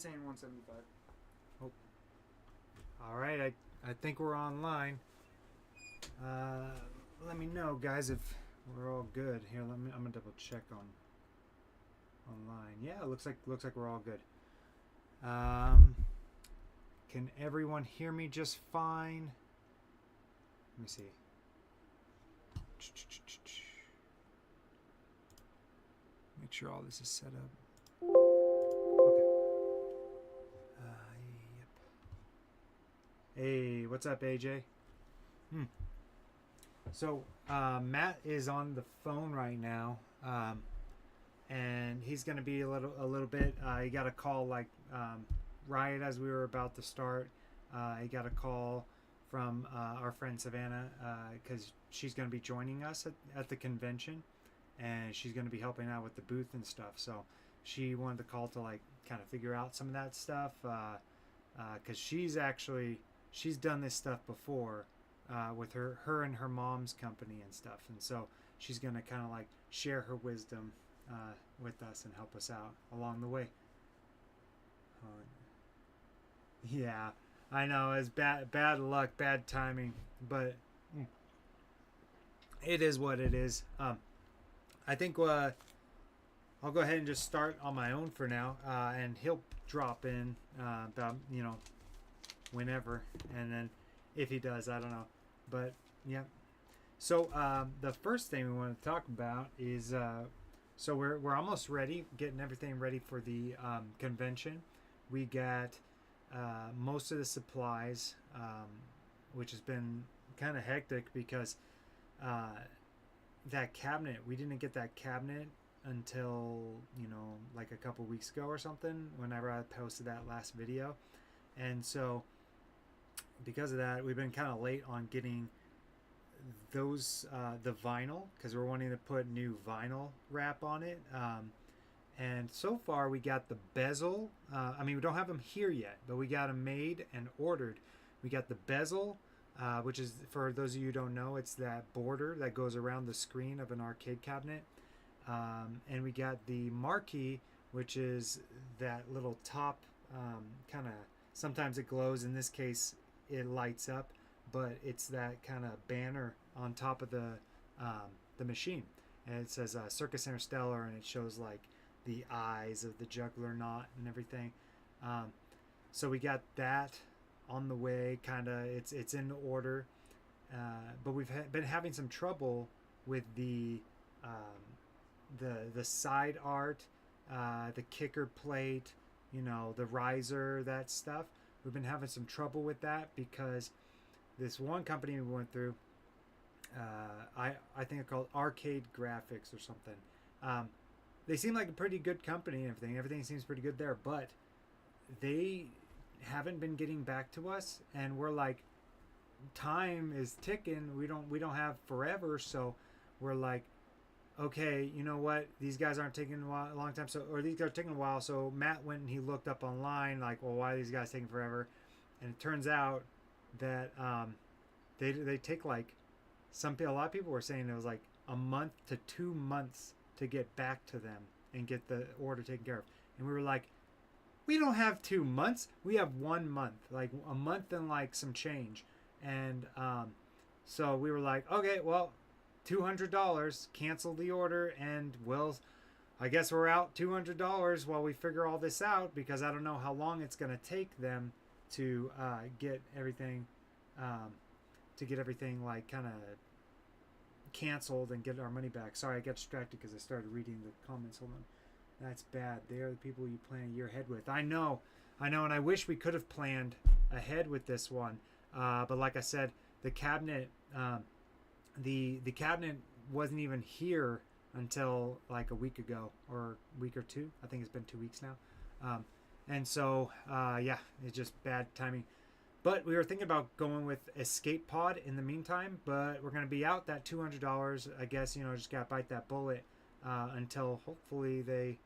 saying 175. Oh. All right, I think we're online. Let me know, guys, if we're all good. Here, I'm gonna double check online. Yeah, it looks like we're all good. Can everyone hear me just fine? Let me see. Make sure all this is set up. Okay. Yep. Hey, what's up, AJ? So Matt is on the phone right now, and he's gonna be a little bit. He got a call like right as we were about to start. He got a call from our friend Savannah because she's gonna be joining us at the convention, and she's gonna be helping out with the booth and stuff. So she wanted to call to like kind of figure out some of that stuff because she's done this stuff before. With her and her mom's company and stuff, and so she's gonna kind of like share her wisdom with us and help us out along the way. Yeah, I know it's bad luck, bad timing, but it is what it is. I think I'll go ahead and just start on my own for now, and he'll drop in about whenever, and then if he does, I don't know. But yeah, so the first thing we want to talk about is so we're almost ready, getting everything ready for the convention. We got most of the supplies, which has been kind of hectic because that cabinet, we didn't get that cabinet until like a couple weeks ago or something, whenever I posted that last video. And so because of that, we've been kind of late on getting those the vinyl, because we're wanting to put new vinyl wrap on it, and so far we got the bezel. I mean, we don't have them here yet, but we got them made and ordered. We got the bezel, which is, for those of you who don't know, it's that border that goes around the screen of an arcade cabinet, and we got the marquee, which is that little top kind of, sometimes it glows, in this case it lights up, but it's that kind of banner on top of the machine, and it says Circus Interstellar, and it shows like the eyes of the juggler knot and everything. So we got that on the way, kind of. It's in order, but we've been having some trouble with the side art, the kicker plate, the riser, that stuff. We've been having some trouble with that because this one company we went through, I think it's called iiRcade Graphics or something. They seem like a pretty good company and everything. Everything seems pretty good there, but they haven't been getting back to us, and we're like, time is ticking. We don't have forever, so we're like, okay, you know what? These guys aren't taking a long time, or these guys are taking a while. So Matt went and he looked up online, like, well, why are these guys taking forever? And it turns out that they take like a lot of people were saying it was like a month to 2 months to get back to them and get the order taken care of. And we were like, we don't have 2 months. We have 1 month, like a month and like some change. And so we were like, okay, well, $200, cancel the order, and I guess we're out $200 while we figure all this out, because I don't know how long it's going to take them to get everything like kind of canceled and get our money back. Sorry, I got distracted because I started reading the comments. Hold on. That's bad. They are the people you plan a year ahead with. I know, and I wish we could have planned ahead with this one. But like I said, the cabinet, the cabinet wasn't even here until like a week ago, or a week or two. I think it's been 2 weeks now. And so, yeah, it's just bad timing. But we were thinking about going with Escape Pod in the meantime, but we're going to be out that $200. I guess, just got to bite that bullet until hopefully they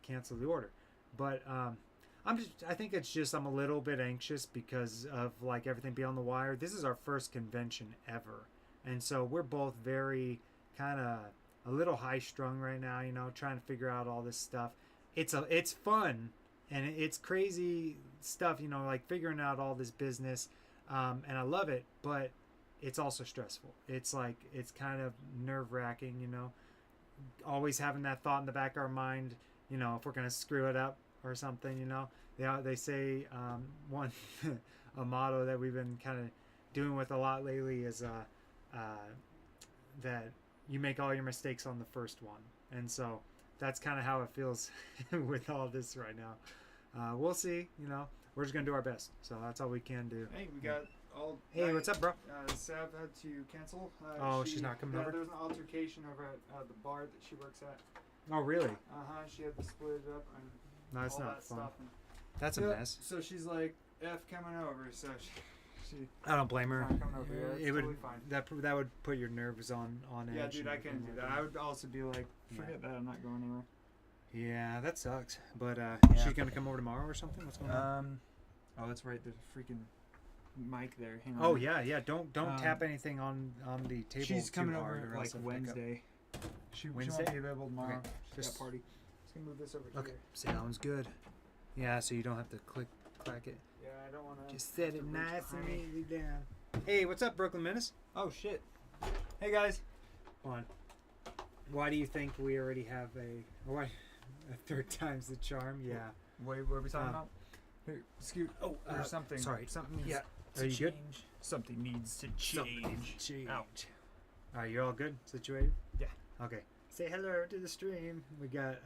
cancel the order. But I think it's just I'm a little bit anxious because of like everything being on the wire. This is our first convention ever. And so we're both very kind of a little high strung right now, trying to figure out all this stuff. It's fun, and it's crazy stuff, you know, like figuring out all this business, and I love it, but it's also stressful. It's like it's kind of nerve-wracking, you know, always having that thought in the back of our mind, you know, if we're gonna screw it up or something, you know. They say one a motto that we've been kind of doing with a lot lately is that you make all your mistakes on the first one, and so that's kind of how it feels with all this right now. We'll see, you know, we're just gonna do our best, so that's all we can do. Hey, we got all. Hey, what's up, bro? Sav had to cancel. She's not coming over? There was an altercation over at the bar that she works at. Oh, really? She had to split it up and No, it's all not that fun. stuff. That's a mess. So she's like, F coming over, so she I don't blame her. not coming over. Yeah, it's It totally would fine. that would put your nerves on edge. Yeah, dude, I couldn't do that. I would also be like, Yeah. forget that, I'm not going anywhere. Yeah, that sucks. But she's gonna come over tomorrow or something. What's going on? Oh, that's right. There's a freaking mic there. Hang on. Oh yeah. Don't tap anything on the table. She's too coming hard over or else like it'll pick up. Wednesday. She Wednesday? won't be available tomorrow. Okay. She's Just- got a party. Just gonna move this over Okay, here. sounds good. Yeah, so you don't have to clack it. Yeah, I don't want to. Just set it reach nice and behind. easy down. Hey, what's up, Brooklyn Menace? Oh shit. Hey guys. Why do you think we already have a third time's the charm? Yeah. Wait, what are we talking Um, about? Here, scoot. Oh, or something. sorry. Something needs Yeah. to Are you good? change. Something needs to change. Change. Ow. All right, you're all good? Situated? Yeah. Okay. Say hello to the stream. We got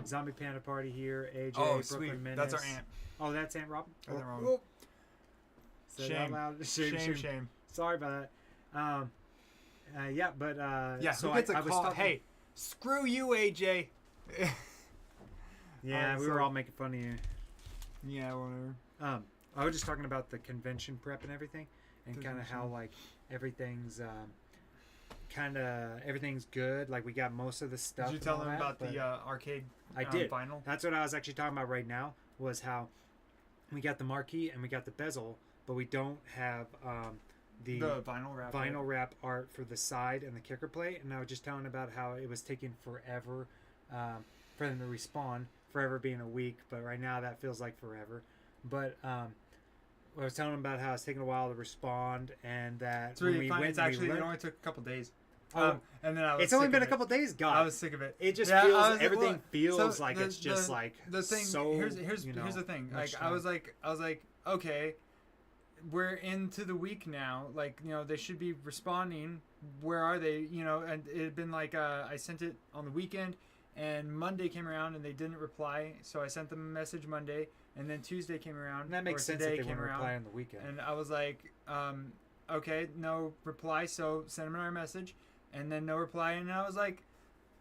Zombie Panda Party here. AJ, Oh, Brooklyn sweet. Menace. That's our aunt. Oh, that's Aunt Robin? That's Aunt Robin. Oh. Say that Shame. loud. Shame. Sorry about that. Yeah, but Yeah, so who gets I a was call? talking- Hey, screw you, AJ. Yeah, we so- were all making fun of you. Yeah, whatever. I was just talking about the convention prep and everything, and kind of how Convention. like everything's everything's good. Like we got most of the stuff. Did you and tell all them that, about but the arcade I did. vinyl? That's what I was actually talking about right now. Was how we got the marquee and we got the bezel, but we don't have the vinyl wrap. vinyl wrap art for the side and the kicker plate. And I was just telling about how it was taking forever for them to respawn. Forever being a week, but right now that feels like forever. But I was telling them about how it's taking a while to respond, and that It's really when we fun. went, It's actually, we it learned, only took a couple days. Oh, And then I was it's only sick been of a couple days, it. God. I was sick of it. It just Yeah, feels I was like, everything well, feels so like it's just like the thing. so. here's you know, the thing. much Like time. I was like, okay, we're into the week now. Like, you know, they should be responding. Where are they? You know, and it had been like I sent it on the weekend, and Monday came around and they didn't reply. So I sent them a message Monday, and then Tuesday came around. And that makes or sense today if they came want to around, reply on the weekend. and I was like, okay, no reply. So send them another message, and then no reply. And I was like,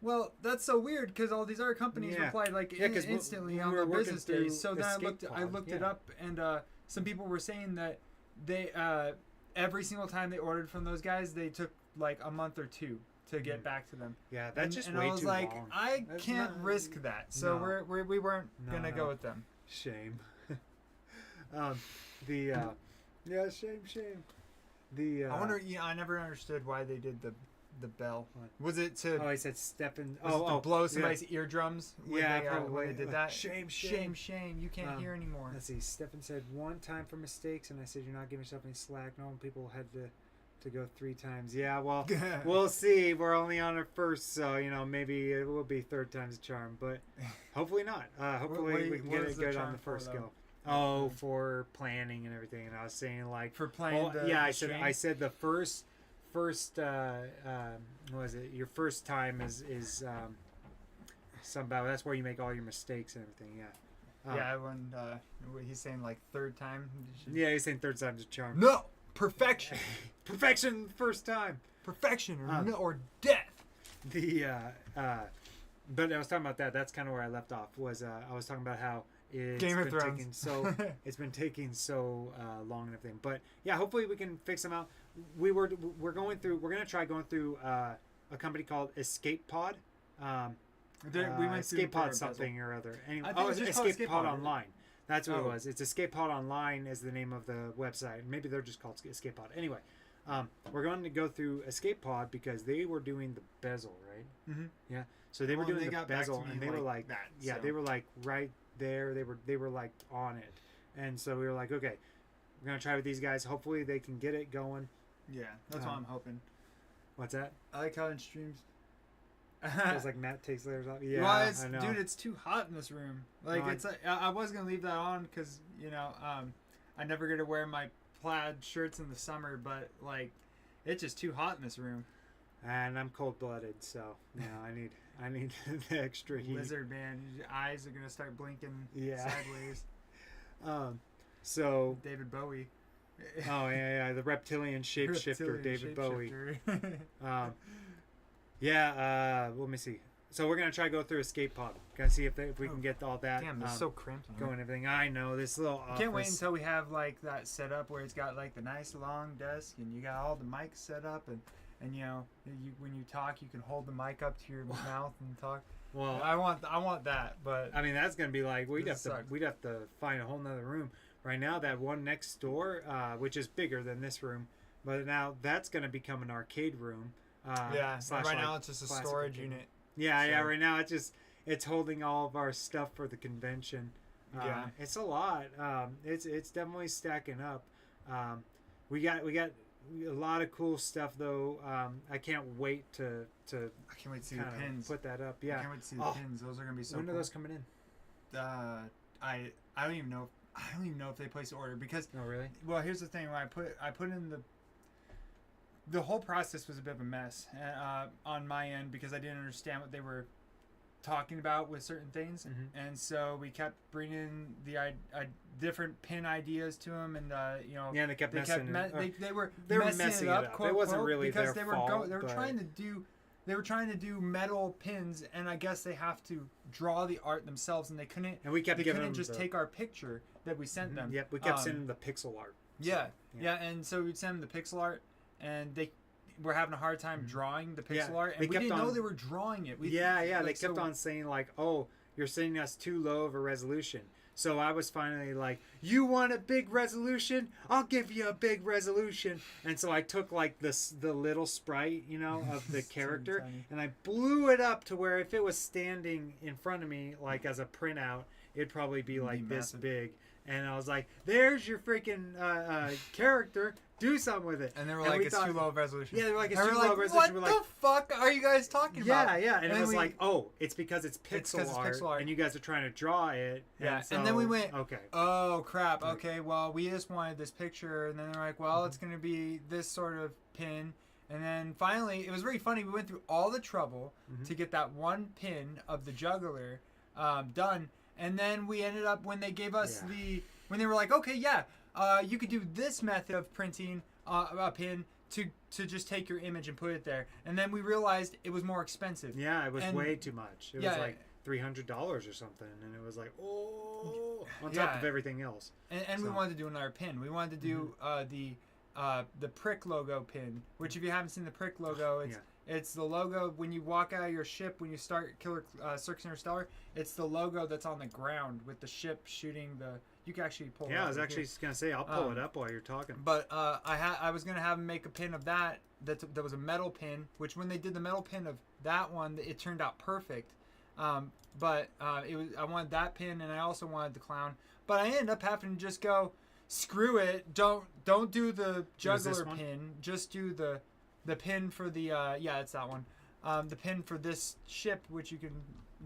well, that's so weird because all these other companies Yeah. replied like Yeah, 'cause instantly we on were their working business through days. So then I Escape looked Pod, it yeah. up, and some people were saying that they every single time they ordered from those guys, they took like a month or two to get back to them. Yeah, that's and, just and way I was too like, long. I That's can't not- risk that. So No. we weren't No, gonna no. go with them. Shame. Yeah, shame. The I wonder. Yeah, I never understood why they did the bell. What? Was it to Oh, he said Stephan. was it to blow somebody's eardrums? When Yeah, they, probably. when they did that. Shame. Shame. You can't hear anymore. Let's see. Stephan said one time for mistakes, and I said you're not giving yourself any slack. No, people had to go 3 times. Yeah, well, we'll see. We're only on our first, so you know maybe it will be third time's a charm, but hopefully not. Hopefully we can get it good on the first go. Oh, for planning and everything. And I was saying like For playing the yeah, stream? I said the first what was it? Your first time is some about that's where you make all your mistakes and everything. Yeah. Yeah, when he's saying like third time. Yeah, he's saying third time's a charm. No, perfection, Perfection first time. perfection, or Um, no, or death. The but I was talking about that. That's kind of where I left off. Was I was talking about how it's Game of been Thrones. taking so it's been taking so long and everything. But yeah, hopefully we can fix them out. We're going through. We're gonna try going through a company called Escape Pod. We went through Escape the prayer Pod something or other. Anyway, I think it's just called Escape Pod Online. That's what it Oh. was. It's Escape Pod Online is the name of the website. Maybe they're just called Escape Pod. Anyway, we're going to go through Escape Pod because they were doing the bezel, right? Mm-hmm. Yeah. So they were Well, doing they the got back to bezel, me and they were like that, yeah, so. they were like right there. They were like on it, and so we were like, okay, we're gonna try with these guys. Hopefully they can get it going. Yeah, that's what I'm hoping. What's that? I like how in streams. It's like Matt takes layers off. Yeah, well, I know. Dude, it's too hot in this room. Like, No, it's like, I was gonna leave that on because I never get to wear my plaid shirts in the summer, but like, it's just too hot in this room. And I'm cold blooded, so I need the extra heat. Lizard man, your eyes are gonna start blinking sideways. So David Bowie. Oh yeah, the reptilian shapeshifter, David Bowie. Let me see. So we're gonna try to go through Escape Pod. Gonna see if we can get all that. Damn, it's so cramped. Going everything. I know this little office. Can't wait until we have like that set up where it's got like the nice long desk and you got all the mics set up and when you talk you can hold the mic up to your mouth and talk. Well, I want that, but I mean that's gonna be like we'd have to find a whole nother room. Right now, that one next door, which is bigger than this room, but now that's going to become an arcade room. Right now it's just a storage unit. Yeah. Right now it's holding all of our stuff for the convention. It's a lot. It's definitely stacking up. We got a lot of cool stuff though. I can't wait to. I can't wait to see the pins. Put that up. Yeah. I can't wait to see the pins. Those are going to be so. When cool. are those coming in? I don't even know. I don't even know if they placed an order because. Oh really? Well, here's the thing. When I put in the whole process was a bit of a mess on my end because I didn't understand what they were talking about with certain things, and so we kept bringing the different pin ideas to them, and they kept messing. They were messing it up. Quote, it wasn't quote, really because their they fault. They were trying to do metal pins, and I guess they have to draw the art themselves, and they couldn't. And we kept they giving couldn't them just take our picture that we sent them. Yep, we kept sending the pixel art. So, and so we'd send them the pixel art, and they were having a hard time drawing the pixel art, and we didn't know they were drawing it. They kept on saying like, "Oh, you're sending us too low of a resolution." So I was finally like, "You want a big resolution? I'll give you a big resolution." And so I took like the little sprite, of the character, and I blew it up to where if it was standing in front of me, like as a printout, it'd probably be like this big. And I was like, "There's your freaking character. Do something with it." And they were like, "It's too low of resolution." Yeah, they were like, "It's too low of resolution." What the fuck are you guys talking about? Yeah. And it was like, "Oh, it's because it's pixel art, and you guys are trying to draw it." Yeah. And then we went, "Okay. Oh crap. Okay. Well, we just wanted this picture." And then they're like, "Well, it's going to be this sort of pin." And then finally, it was very funny. We went through all the trouble to get that one pin of the juggler done. And then we ended up, when they gave us when they were like, "Okay, you could do this method of printing a pin to just take your image and put it there." And then we realized it was more expensive. Yeah, it was way too much. It was like $300 or something. And it was like, on top of everything else. And we wanted to do another pin. We wanted to do the prick logo pin, which if you haven't seen the prick logo, it's the logo when you walk out of your ship when you start Circus Interstellar. It's the logo that's on the ground with the ship shooting the. You can actually pull. Yeah, I was actually just gonna say I'll pull it up while you're talking. But I was gonna have them make a pin of that was a metal pin. Which when they did the metal pin of that one, it turned out perfect. But it was I wanted that pin, and I also wanted the clown. But I ended up having to just go, screw it. Don't do the juggler pin. Just do the pin for the it's that one. The pin for this ship, which you can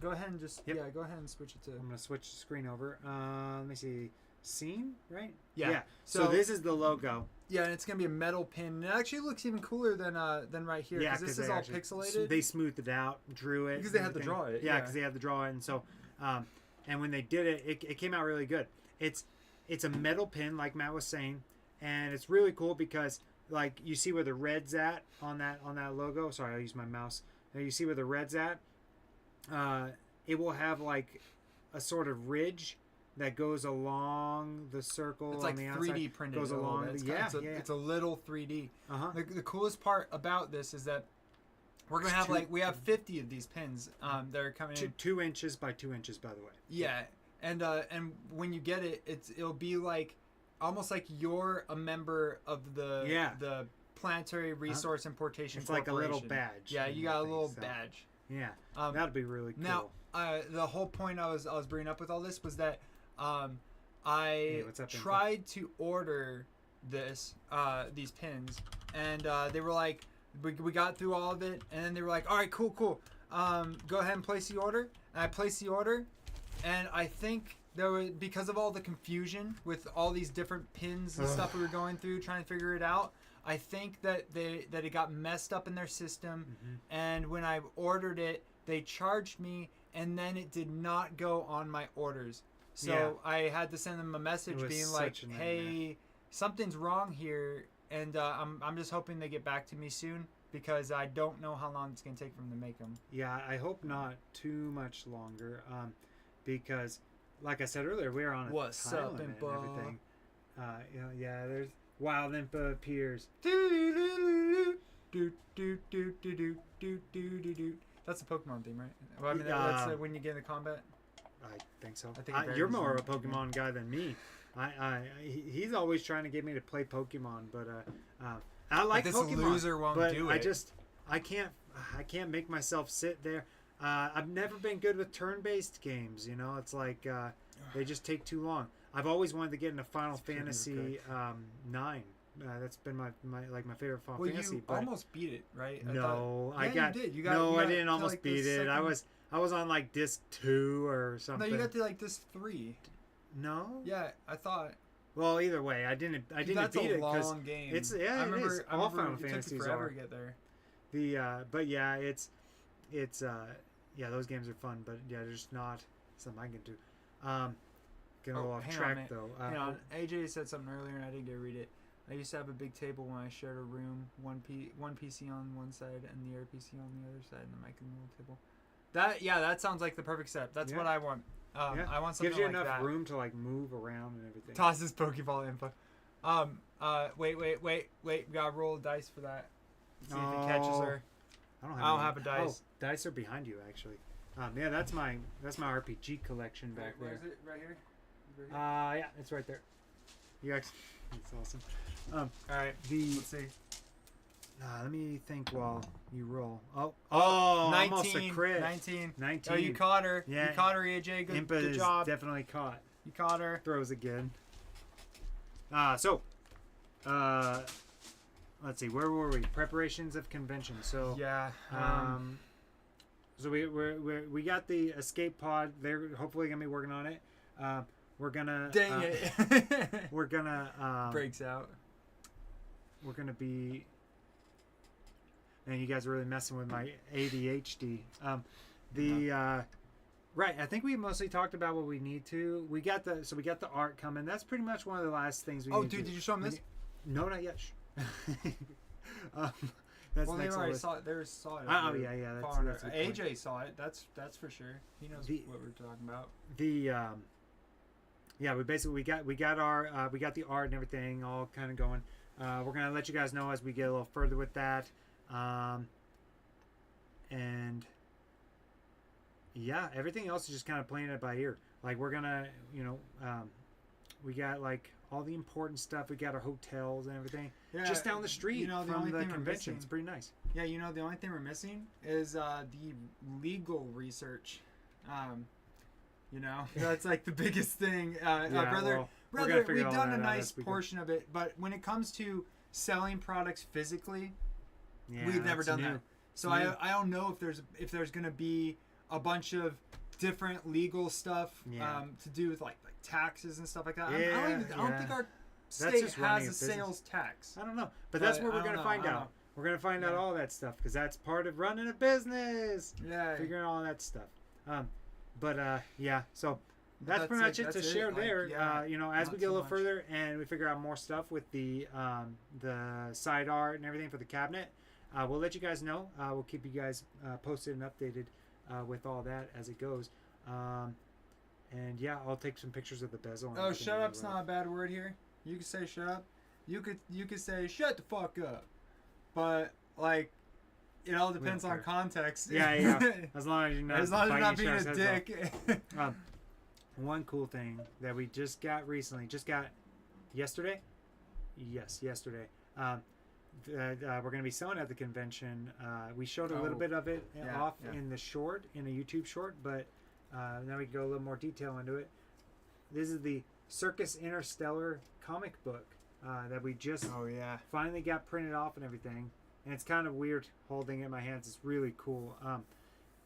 go ahead and just go ahead and switch it to. I'm gonna switch the screen over. Let me see. Scene, right? Yeah. So this is the logo. Yeah, and it's gonna be a metal pin. It actually looks even cooler than right here. Yeah, because this is all pixelated. They smoothed it out, drew it. Because they had to draw it. Yeah, because they had to draw it, and so, and when they did it, it came out really good. It's a metal pin, like Matt was saying, and it's really cool because like you see where the red's at on that logo. Sorry, I'll use my mouse. Now you see where the red's at. It will have like a sort of ridge that goes along the circle. It's like on the 3D outside, printed. goes along. It's a little 3D. The coolest part about this is that we're gonna have we have 50 of these pins that are coming in. 2 inches by 2 inches, by the way. Yeah, and when you get it, it'll be like almost like you're a member of the Planetary Resource Importation It's Corporation. like a little badge. Yeah, you got a little badge. Yeah, that'd be really cool. Now, the whole point I was bringing up with all this was that I Hey, what's up, Info? tried to order these pins, and they were like, we got through all of it, and then they were like, all right, cool, go ahead and place the order. And I placed the order, and I think there was, because of all the confusion with all these different pins and stuff we were going through trying to figure it out, I think that it got messed up in their system, and when I ordered it, they charged me, and then it did not go on my orders. So I had to send them a message being like, hey, something's wrong here, and I'm just hoping they get back to me soon, because I don't know how long it's going to take for them to make them. Yeah, I hope not too much longer, because, like I said earlier, we're on a time limit and everything. There's Wild Impa appears. That's the Pokemon theme, right? Well, I mean, that's when you get into combat. I think so. I think you're more of a Pokemon guy than me. He's always trying to get me to play Pokemon, but I like this Pokemon. Loser won't but do it. I can't make myself sit there. I've never been good with turn-based games. You know, it's like they just take too long. I've always wanted to get into Final Fantasy 9. That's been my favorite Final Fantasy. You almost beat it, right? I did. You got. I didn't almost beat it. I was on like disc 2 or something. No, you got to like disc 3. No. Yeah, I thought. Well, either way, I didn't beat it because long game. It's I it remember, is. I All remember Final it Fantasies took you forever are. to get there. But yeah, it's those games are fun, but yeah, they're just not something I can do. Getting a little off track though. AJ said something earlier and I didn't get to read it. I used to have a big table when I shared a room, one PC on one side and the other PC on the other side, and the mic in the little table. That sounds like the perfect setup. That's what I want. I want something gives you like enough that. room to like move around and everything. Tosses Pokeball info. Wait. We gotta roll a dice for that. See if it catches her. I don't have a dice. Oh, dice are behind you actually. Yeah, that's my RPG collection back there. Where is it? Right here? Yeah, it's right there. That's awesome. All right. Let's see. Let me think while you roll. Oh, 19, almost a crit. 19. 19. Oh, you caught her. Yeah. You caught her, AJ. Good Impa job. is definitely caught. You caught her. Throws again. Let's see. Where were we? Preparations of convention. So yeah. So we got the escape pod. They're hopefully gonna be working on it. We're gonna. Dang it. We're gonna. Breaks out. We're gonna be. Man, you guys are really messing with my ADHD. Right. I think we mostly talked about what we need to. We got the art coming. That's pretty much one of the last things we. Oh, need dude, to. did you show them this? No, not yet. Well, they already saw it. They saw it. Oh yeah. That's AJ saw it. That's for sure. He knows what we're talking about. We got our we got the art and everything all kind of going. We're gonna let you guys know as we get a little further with that. And yeah, everything else is just kind of playing it by ear. Like we're gonna, we got like all the important stuff. We got our hotels and everything just down the street from the convention. It's pretty nice. Yeah, the only thing we're missing is the legal research. That's like the biggest thing. Brother, we've done a nice portion of it, but when it comes to selling products physically, we've never done that. So I don't know if there's gonna be a bunch of different legal stuff to do with like taxes and stuff like that. I don't think our state has a sales tax. I don't know, but that's what we're gonna find out. We're gonna find out all that stuff because that's part of running a business. Yeah, figuring all that stuff. So that's pretty much it to share there. As we get a little further and we figure out more stuff with the side art and everything for the cabinet, we'll let you guys know. We'll keep you guys posted and updated with all that as it goes. And yeah, I'll take some pictures of the bezel. Oh, shut up's not a bad word here. You can say shut up. You could say shut the fuck up. But like, it all depends on context. Yeah. As long as you're not being a dick. One cool thing that we just got yesterday. Yes, yesterday. We're going to be selling at the convention. We showed a little bit of it in a YouTube short, but Now we can go a little more detail into it. This is the Circus Interstellar comic book that we just Oh yeah. finally got printed off and everything. And it's kind of weird holding it in my hands. It's really cool.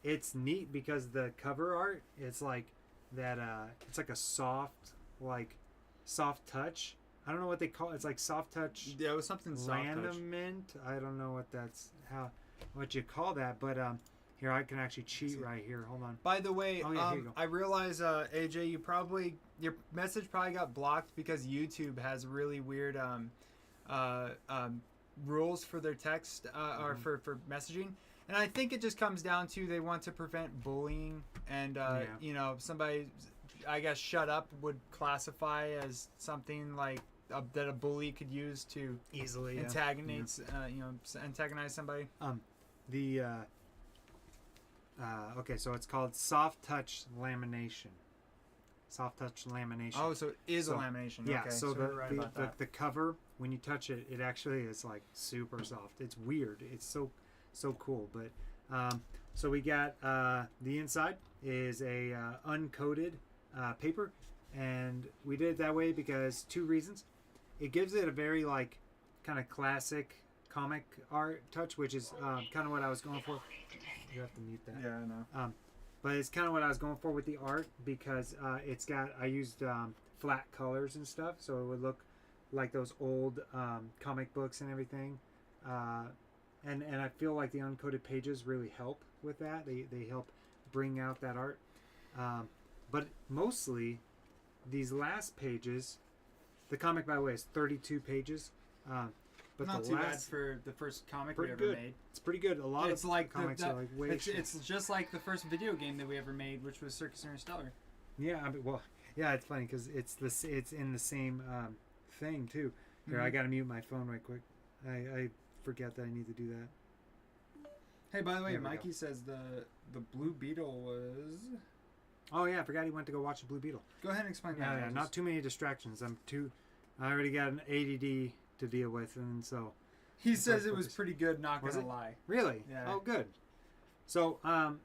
It's neat because the cover art, it's like that. It's like a soft touch. I don't know what they call it. It's like soft touch. Yeah, it was something soft touch. Laminament. I don't know what you call that. But here I can actually cheat right here. Hold on. By the way, Oh, yeah, here you go. I realize, AJ, your message probably got blocked because YouTube has really weird rules for their text or for messaging, and I think it just comes down to they want to prevent bullying, and you know, somebody, I guess, shut up would classify as something like that a bully could use to Easily antagonize somebody. Okay, so it's called soft touch lamination. Soft touch lamination. Oh, so it is a lamination. Yeah, Okay, so we're right about that. the cover, when you touch it, it actually is like super soft. It's weird. It's so cool. But so we got the inside is a uncoated paper, and we did it that way because 2 reasons. It gives it a very like kind of classic comic art touch, which is kind of what I was going for. You have to mute that. Yeah, I know. But it's kind of what I was going for with the art because I used flat colors and stuff, so it would look like those old comic books and everything. And I feel like the uncoated pages really help with that. They help bring out that art. But mostly, these last pages, the comic, by the way, is 32 pages. But Not the too bad last, for the first comic we pretty ever good. made. It's pretty good. A lot It's of like comics are like way it's just like the first video game that we ever made, which was Circus Interstellar. Yeah, I mean, well, yeah, it's funny because it's in the same thing too. Here, I gotta mute my phone right quick. I forget that I need to do that. Hey, by the way, There we Mikey says the Blue Beetle was. Oh yeah, I forgot he went to go watch the Blue Beetle. Go ahead and explain Yeah, that. not too many distractions. I already got an ADD to deal with, and so. He says it was pretty good. Not Was gonna it? lie. Really? Yeah. Oh, good. So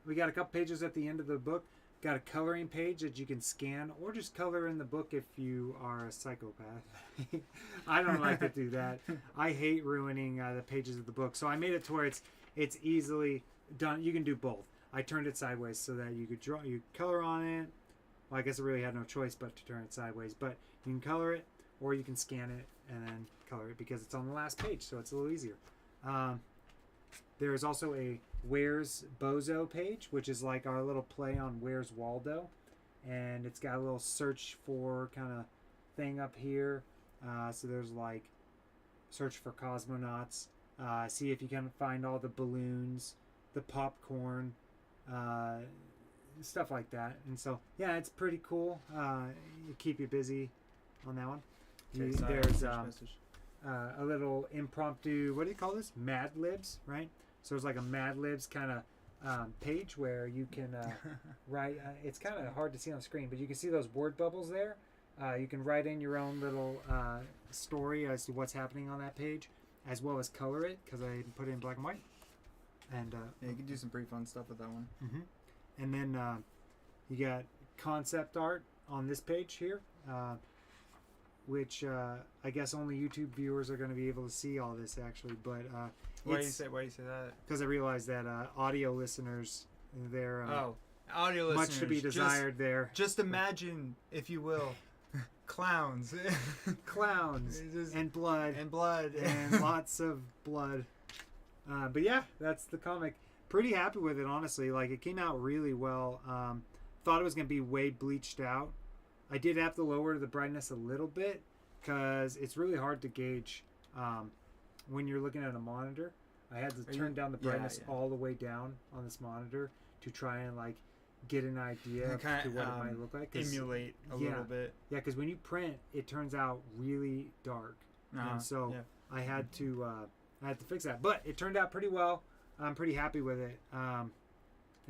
we got a couple pages at the end of the book. Got a coloring page that you can scan or just color in the book if you are a psychopath. I don't like to do that. I hate ruining the pages of the book. So I made it to where it's easily done. You can do both. I turned it sideways so that you could color on it. Well, I guess I really had no choice but to turn it sideways. But you can color it or you can scan it and then color it because it's on the last page, so it's a little easier. There is also a Where's Bozo page, which is like our little play on Where's Waldo, and it's got a little search for kind of thing up here. So there's like search for cosmonauts, see if you can find all the balloons, the popcorn, stuff like that. And so yeah, it's pretty cool. Keep you busy on that one. Okay, sorry, There's message. a little impromptu, what do you call this? Mad Libs, right? So it's like a Mad Libs kind of page where you can write. It's kind of hard to see on the screen, but you can see those word bubbles there. You can write in your own little story as to what's happening on that page, as well as color it, because I put it in black and white. And yeah, you can do some pretty fun stuff with that one. Mm-hmm. And then you got concept art on this page here. Which I guess only YouTube viewers are going to be able to see all this actually, but Why do you say that? Because I realized that audio listeners, they're audio listeners, much to be desired there. Just imagine, if you will, clowns, and blood and lots of blood. But yeah, that's the comic. Pretty happy with it, honestly. Like, it came out really well. Thought it was going to be way bleached out. I did have to lower the brightness a little bit because it's really hard to gauge when you're looking at a monitor. I had to turn down the brightness all the way down on this monitor to try and like get an idea of to what it might look like. Emulate a little bit. Yeah, because when you print, it turns out really dark, and so I had to fix that. But it turned out pretty well. I'm pretty happy with it, and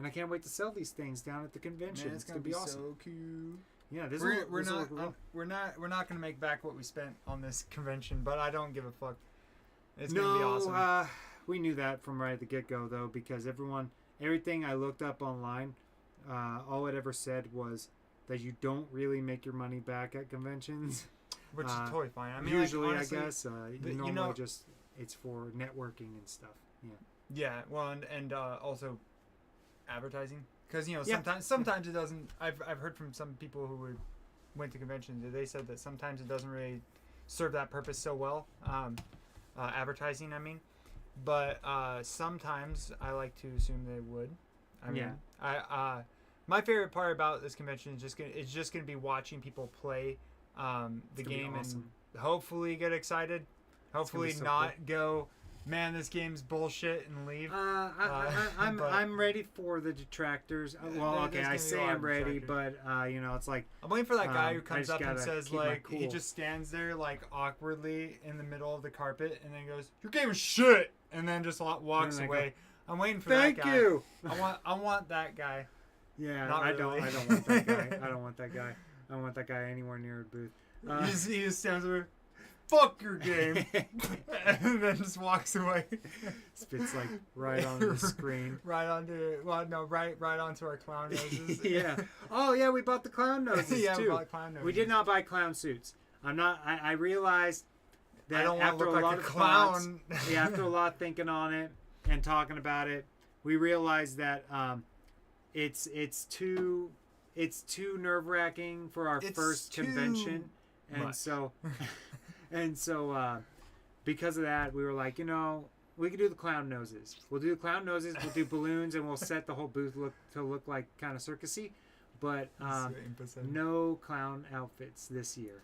I can't wait to sell these things down at the convention. Man, it's gonna be awesome. So cute. Yeah, we're not gonna make back what we spent on this convention, but I don't give a fuck. It's gonna be awesome. We knew that from right at the get go though, because everything I looked up online all it ever said was that you don't really make your money back at conventions. Which is totally fine. I mean, usually, like, honestly, I guess normally just it's for networking and stuff. Yeah. Yeah. Well, and also advertising, because Yeah. sometimes it doesn't. I've heard from some people who went to conventions that they said that sometimes it doesn't really serve that purpose so well. Advertising, I mean, but sometimes I like to assume they would. I mean, Yeah. my favorite part about this convention is just gonna be watching people play the game awesome. and hopefully get excited. Hopefully so not go, man, this game's bullshit, and leave. I'm ready for the detractors. Well, okay, I say I'm ready, but it's like I'm waiting for that guy who I comes just up and gotta says, keep my like, he cool. just stands there, like, awkwardly in the middle of the carpet and then goes, your game is shit, and then just walks And then I away. I'm waiting for Thank that guy. you. I want that guy. Yeah, Not I don't really. want that guy. I don't want that guy. I don't want that guy anywhere near a booth. He just stands there, fuck your game, and then just walks away. Spits like right on the screen. Right onto our clown noses. Yeah. Oh yeah, we bought the clown noses Yeah, too. we bought clown noses. We did not buy clown suits. I realized that I don't want to after look a lot like a of clown. thoughts, after a lot of thinking on it and talking about it, we realized that it's too nerve-wracking for our It's first too convention, and much. so because of that, we were like, we could do the clown noses. We'll do the clown noses. We'll do balloons, and we'll set the whole booth look like kind of circusy. But no clown outfits this year.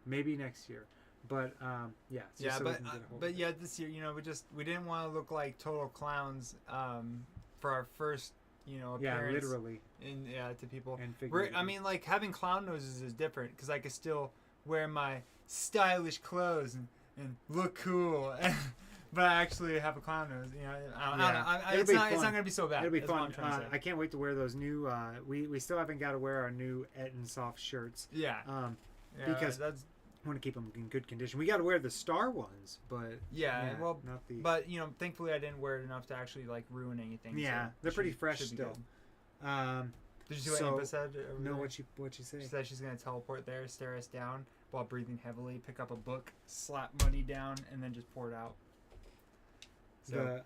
Maybe next year. But yeah. Yeah, so but yeah, this year, we didn't want to look like total clowns for our first, appearance. Yeah, literally. To people. And I mean, like, having clown noses is different because I could still wear my stylish clothes and look cool. But I actually have a clown nose. I don't know. It's not going to be so bad. It'll be That's what fun. I'm trying to say. I can't wait to wear those new. We still haven't got to wear our new Ettincast shirts. Yeah. Because that's. I want to keep them in good condition. We got to wear the star ones, but well, not the. But thankfully I didn't wear it enough to actually like ruin anything. Yeah, so they're pretty fresh still. Did you see what Impa said? No, what she say? She said she's gonna teleport there, stare us down while breathing heavily, pick up a book, slap money down, and then just pour it out. So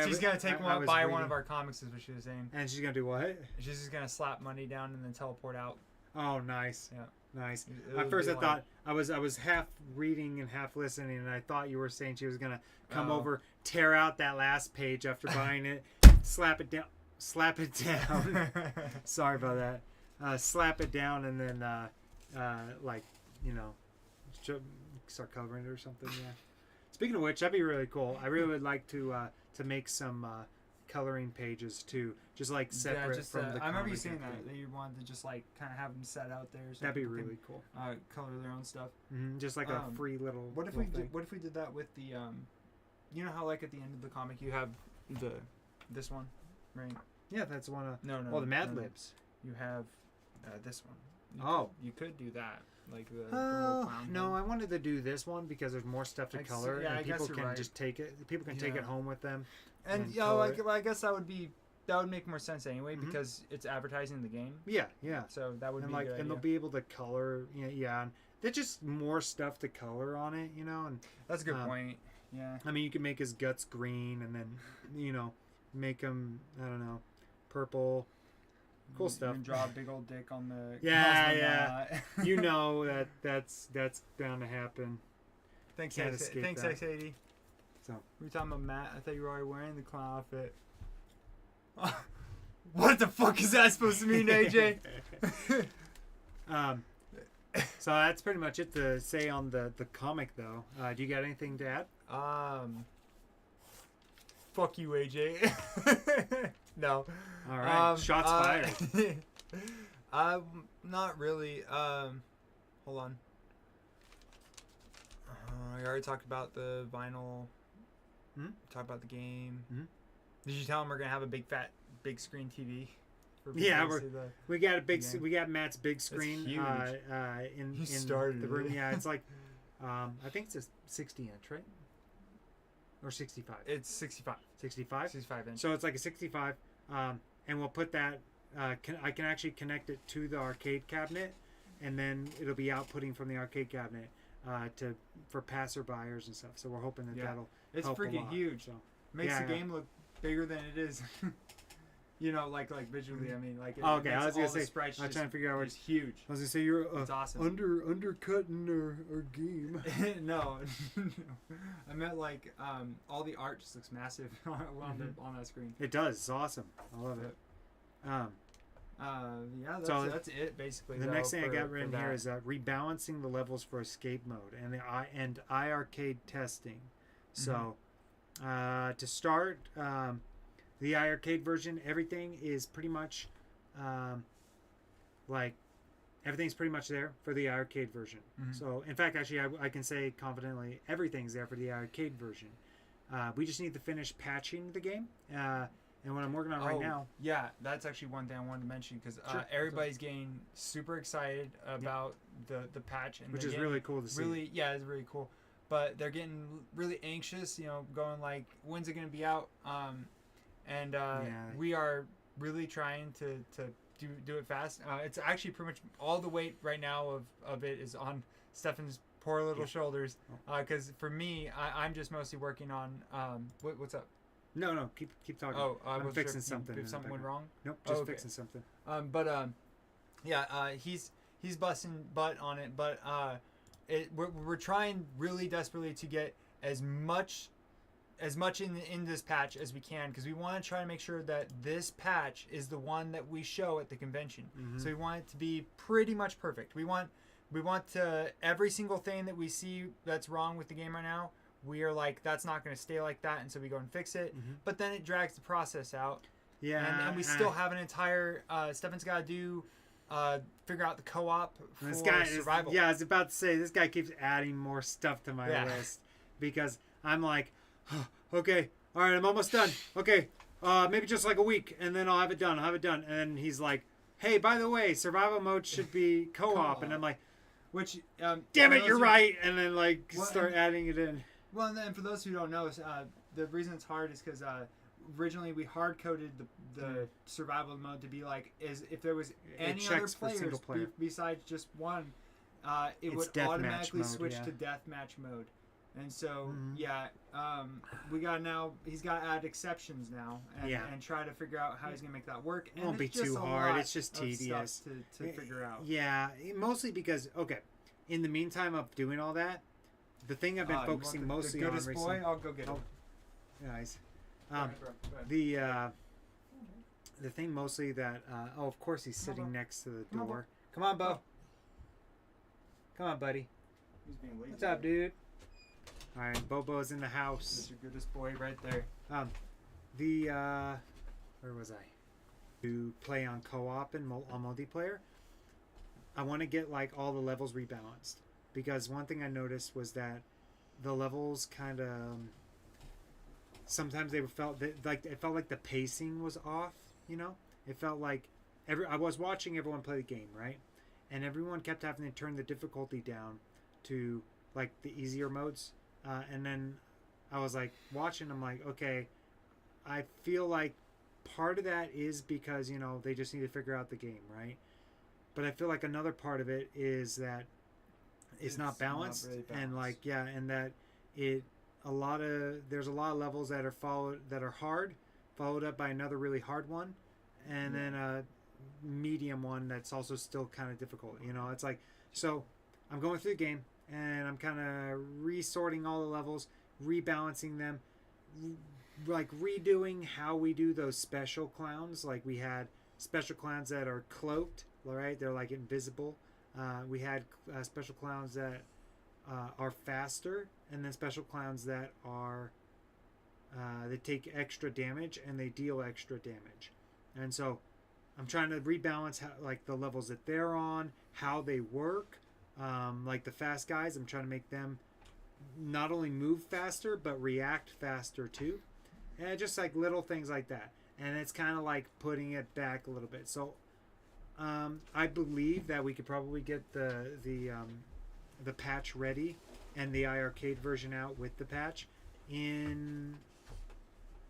she's gonna take buy one of our comics, is what she was saying. And she's gonna do what? She's just gonna slap money down and then teleport out. Oh, nice. Yeah. Nice. At first, I thought I was half reading and half listening, and I thought you were saying she was gonna come over, tear out that last page after buying it, slap it down. Sorry about that. Slap it down, and then start covering it or something. Yeah. Speaking of which, that'd be really cool. I really would like to make some coloring pages too, just like separate from the. I remember you comic saying and that you wanted to just like kind of have them set out there. So that'd be really cool. Color their own stuff. Just like a free little. What if we did that with the you know how like at the end of the comic you have this one, right? Yeah, that's one of. No. Oh, the Mad Libs. You have this one. You could do that. Like the little clown no, head. I wanted to do this one because there's more stuff to color, yeah, and I guess people you're can right. just take it. People can take it home with them. And I guess that would make more sense anyway because it's advertising the game. Yeah. So that would be like, a good and they'll be able to color. Yeah, and there's just more stuff to color on it, and that's a good point. Yeah. I mean, you can make his guts green, and then make him purple. Cool stuff. And draw a big old dick on the. Yeah. that's bound to happen. Thanks, Can't X80. escape So we were talking about Matt. I thought you were already wearing the clown outfit. What the fuck is that supposed to mean, AJ? So that's pretty much it to say on the comic, though. Do you got anything to add? Fuck you, AJ. No. All right. Shots fired. Not really. Hold on. I already talked about the vinyl. Talked about the game. Did you tell him we're gonna have a big screen TV? Yeah, we got a big. We got Matt's big screen. It's huge. In started the room. it. Yeah, it's like, I think it's a 60 inch, right? Or 65. It's 65. 65. 65 inch. So it's like a 65. and we'll put that. I can actually connect it to the arcade cabinet, and then it'll be outputting from the arcade cabinet for passerbyers and stuff. So we're hoping that that'll. It's help a freaking lot, huge. So. Makes the game look bigger than it is. You know, like visually. I mean, like. Okay, I was gonna say. I was trying to figure out. It's huge. I was gonna say you're it's awesome. undercutting our game. No, I meant like all the art just looks massive on that screen. It does. It's awesome. I love it. Yeah, that's it basically. The next thing I got written here is rebalancing the levels for escape mode and iiRcade testing. So to start, the iiRcade version, everything is pretty much everything's pretty much there for the iiRcade version. So in fact, actually, I can say confidently everything's there for the iiRcade version. We just need to finish patching the game. And what I'm working on right now. Yeah, that's actually one thing I wanted to mention because everybody's getting super excited about the patch. And which is really cool to see. Yeah, it's really cool. But they're getting really anxious, you know, going like, when's it going to be out? We are really trying to do it fast. It's actually pretty much all the weight right now of it is on Stephan's poor little shoulders. Because for me, I'm just mostly working on what's up? No, keep talking. Oh, I'm fixing something. If something went wrong? Nope, just fixing something. He's busting butt on it, but we're trying really desperately to get as much in this patch as we can because we want to try to make sure that this patch is the one that we show at the convention. So we want it to be pretty much perfect. We want to every single thing that we see that's wrong with the game right now. We are like, that's not going to stay like that, and so we go and fix it. But then it drags the process out. Yeah, and we still have an entire. Stephan's got to do, figure out the co-op for survival. I was about to say this guy keeps adding more stuff to my list because I'm like, oh, okay, all right, I'm almost done. Okay, maybe just like a week, and then I'll have it done. And then he's like, hey, by the way, survival mode should be co-op, and I'm like, which damn it, you're right, and then start adding it in. Well, and then for those who don't know, the reason it's hard is because originally we hard coded the survival mode to be like if there was any other players besides just one, it would automatically switch to deathmatch mode. And so we got he's got to add exceptions now and try to figure out how he's gonna make that work. It won't be too hard. It's just tedious to figure out. Yeah, mostly because in the meantime of doing all that. The thing I've been focusing mostly on recently. Boy, I'll go get him. Nice. The thing mostly that of course he's sitting next to the door. Come on, Bo. Come on, buddy. He's being lazy. What's up, dude? All right, Bobo's in the house. That's your goodest boy right there. Where was I? To play on co-op and on multiplayer. I want to get all the levels rebalanced. Because one thing I noticed was that the levels kind of sometimes it felt like the pacing was off. You know, it felt like I was watching everyone play the game, right, and everyone kept having to turn the difficulty down to the easier modes, and then I was watching. I'm like, okay, I feel like part of that is because they just need to figure out the game, right, but I feel like another part of it is that. It's not balanced, not really balanced. and that there's a lot of levels that are hard, followed up by another really hard one, and then a medium one that's also still kind of difficult. It's so I'm going through the game and I'm kind of resorting all the levels, rebalancing them, redoing how we do those special clowns. We had special clowns that are cloaked, right? They're invisible. We had special clowns that are faster, and then special clowns that are they take extra damage and they deal extra damage. And so I'm trying to rebalance the levels that they're on, how they work. The fast guys, I'm trying to make them not only move faster but react faster too, and just little things like that. And it's kind of putting it back a little bit. So. I believe that we could probably get the patch ready and the iiRcade version out with the patch in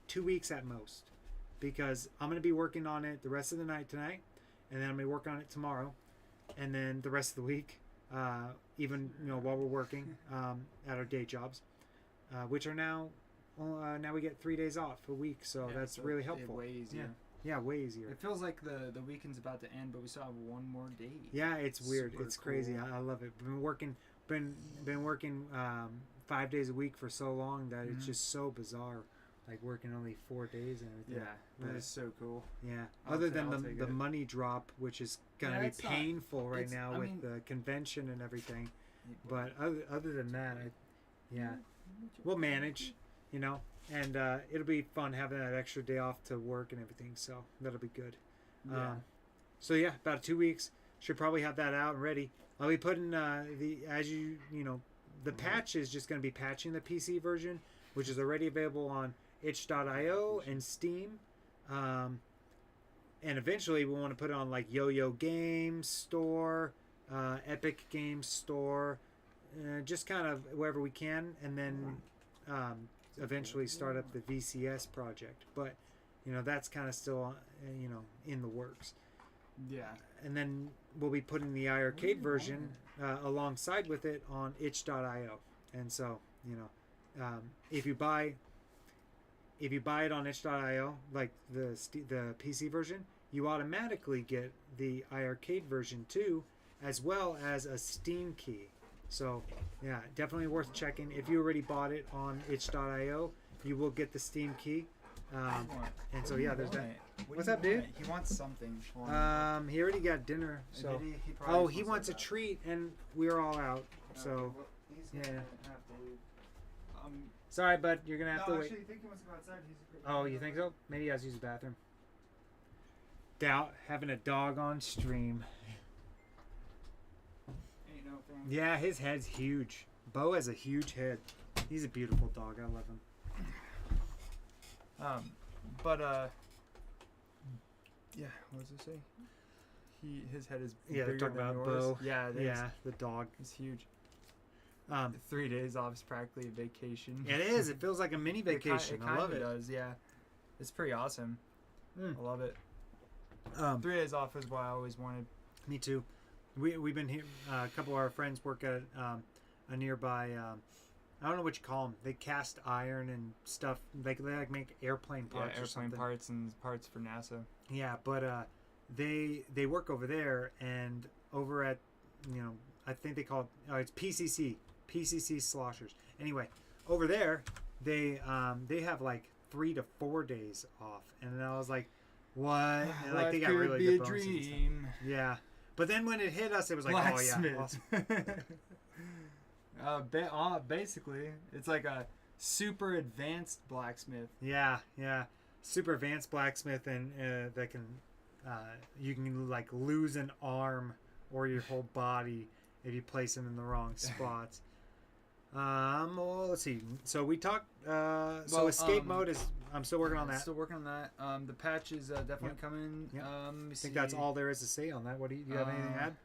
2 weeks at most, because I'm going to be working on it the rest of the night tonight, and then I'm going to work on it tomorrow, and then the rest of the week, even while we're working at our day jobs, which are now we get 3 days off a week, so that's really helpful. Way easier. Yeah, way easier. It feels like the weekend's about to end, but we still have one more day. Yeah, it's weird. Super It's crazy. I love it. Been working 5 days a week for so long that it's just so bizarre. Like working only 4 days and everything. Yeah, that is so cool. Yeah. Other than the money drop, which is gonna be painful right now with the convention and everything. But other than that, we'll manage. And it'll be fun having that extra day off to work and everything. So that'll be good. Yeah. About 2 weeks. Should probably have that out and ready. I'll be putting the patch is just going to be patching the PC version, which is already available on itch.io and Steam. And eventually we'll want to put it on like Yo-Yo Games Store, Epic Games Store, just kind of wherever we can, and then eventually start up the VCS project. But that's kind of still in the works. Yeah. And then we'll be putting the iiRcade version alongside with it on itch.io. And so, if you buy it on itch.io, like the PC version, you automatically get the iiRcade version too, as well as a Steam key. So, yeah, definitely worth checking. If you already bought it on itch.io, you will get the Steam key. And so, yeah, there's that. What's up, dude? He wants something. He already got dinner. So, he wants a treat, and we're all out. So, yeah. Sorry, bud. You're gonna have to wait. Actually, I think he wants to go outside. Oh, you think so? Maybe he has to use the bathroom. Doubt having a dog on stream. Ain't no thing. Yeah, his head's huge. Bo has a huge head. He's a beautiful dog. I love him. Yeah, what does it say? His head is they're bigger talking than about yours. Bo. Yeah, the dog. He's huge. 3 days off is practically a vacation. It is. It feels like a mini vacation. I love it. It does, yeah. It's pretty awesome. I love it. 3 days off is what I always wanted. Me too. We've been here. A couple of our friends work at a nearby. I don't know what you call them. They cast iron and stuff. They like make airplane parts. Yeah, or something. parts and parts for NASA. Yeah, but they work over there, and over at I think they call it it's PCC sloshers. Anyway, over there they have like 3 to 4 days off, and I was like, what? And like they got really good bonuses and stuff. Yeah, but then when it hit us, it was like, Blacksmith. Oh yeah, awesome. Basically, it's like a super advanced blacksmith. Yeah, super advanced blacksmith, and that can you can like lose an arm or your whole body if you place them in the wrong spots. Well, let's see. So we talked. So escape mode is. I'm still working on that. Still working on that. The patch is definitely coming. Yep. I think that's all there is to say on that. What do you have anything to add?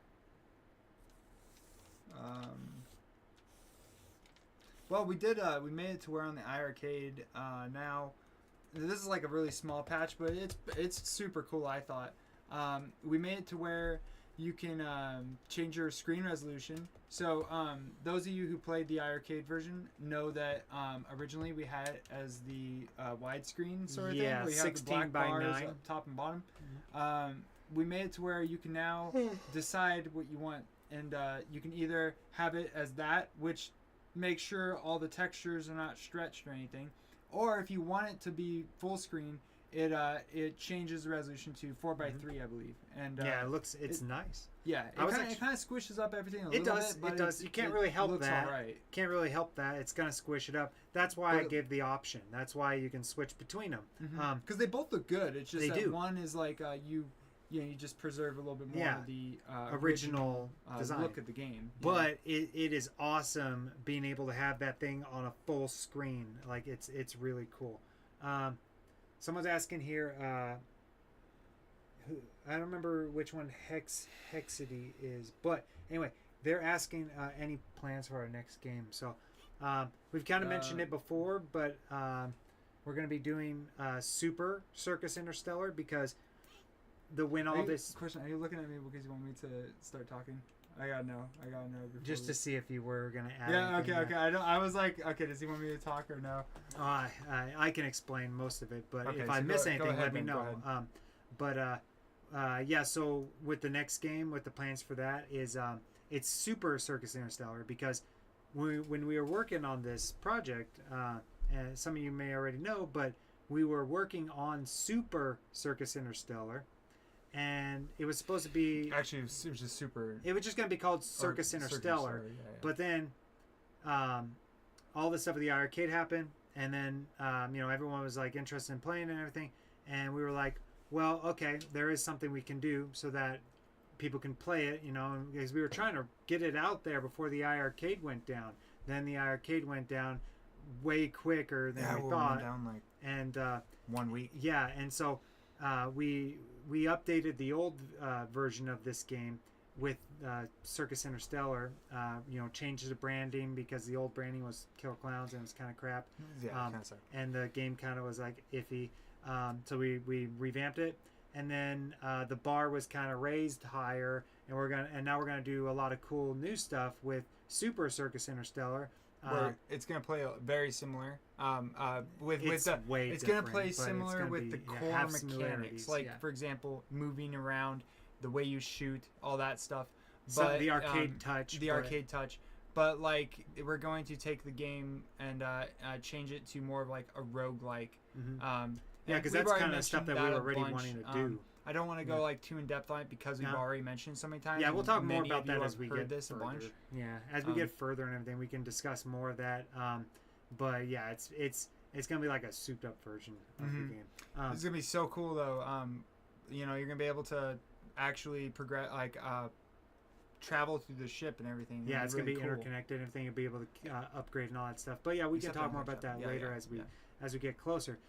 Well, we did. We made it to where on the iiRcade now. This is like a really small patch, but it's super cool. I thought. We made it to where you can change your screen resolution. So those of you who played the iiRcade version know that originally we had it as the widescreen sort of thing. Yeah, We have 16 the black by bars 9. up top and bottom. We made it to where you can now decide what you want, and you can either have it as that, which makes sure all the textures are not stretched or anything, or if you want it to be full screen, it changes the resolution to 4:3, I believe. And yeah, it's nice. Yeah, it kind of squishes up everything a little bit. But it does. You can't really help that. All right. Can't really help that. It's gonna squish it up. That's why I gave the option. That's why you can switch between them. Because they both look good. It's just they that do. one is like you just preserve a little bit more of the original design look of the game. But it is awesome being able to have that thing on a full screen. Like it's really cool. Someone's asking here. I don't remember which one Hexity is, but anyway, they're asking any plans for our next game. So we've kind of mentioned it before, but we're we're going to be doing Super Circus Interstellar because Question: are you looking at me because you want me to start talking? I gotta know. Just to see if you were going to add. Yeah. anything Okay. I was like, okay, does he want me to talk or no? I can explain most of it, but Okay, if so I miss go anything, ahead, let me then, know. go Yeah. So with the next game, with the plans for that is it's Super Circus Interstellar because when we were working on this project, and some of you may already know, but we were working on Super Circus Interstellar. And it was supposed to be... Actually, it was just super... It was just going to be called Circus Interstellar. Yeah. But then all the stuff with the iiRcade happened. And then, everyone was like interested in playing and everything. And we were like, well, okay, there is something we can do so that people can play it, because we were trying to get it out there before the iiRcade went down. Then the iiRcade went down way quicker than we thought. Went down like and 1 week. Yeah, and so we updated the old version of this game with Circus Interstellar. Changed the branding because the old branding was Killer Clowns and it was kind of crap. Yeah, kind of sucked. And the game kind of was like iffy. So we revamped it, and then the bar was kind of raised higher, and now we're gonna do a lot of cool new stuff with Super Circus Interstellar. Where it's gonna play very similar. It's gonna play similar with the core mechanics, like for example, moving around, the way you shoot, all that stuff. But the arcade touch. Arcade touch. But like we're going to take the game and change it to more of like a roguelike. Mm-hmm. Because that's kind of stuff that we were already wanting to do. I don't want to go like too in depth on it because we've already mentioned so many times. Yeah, we'll talk more about that as we get this further. A bunch. Yeah, as we get further and everything, we can discuss more of that. But yeah, it's gonna be like a souped up version of the game. It's gonna be so cool though. You're gonna be able to actually progress, like travel through the ship and everything. Yeah, it's really gonna be interconnected and everything. You'll be able to upgrade and all that stuff. But yeah, we can talk more about that later as we get closer.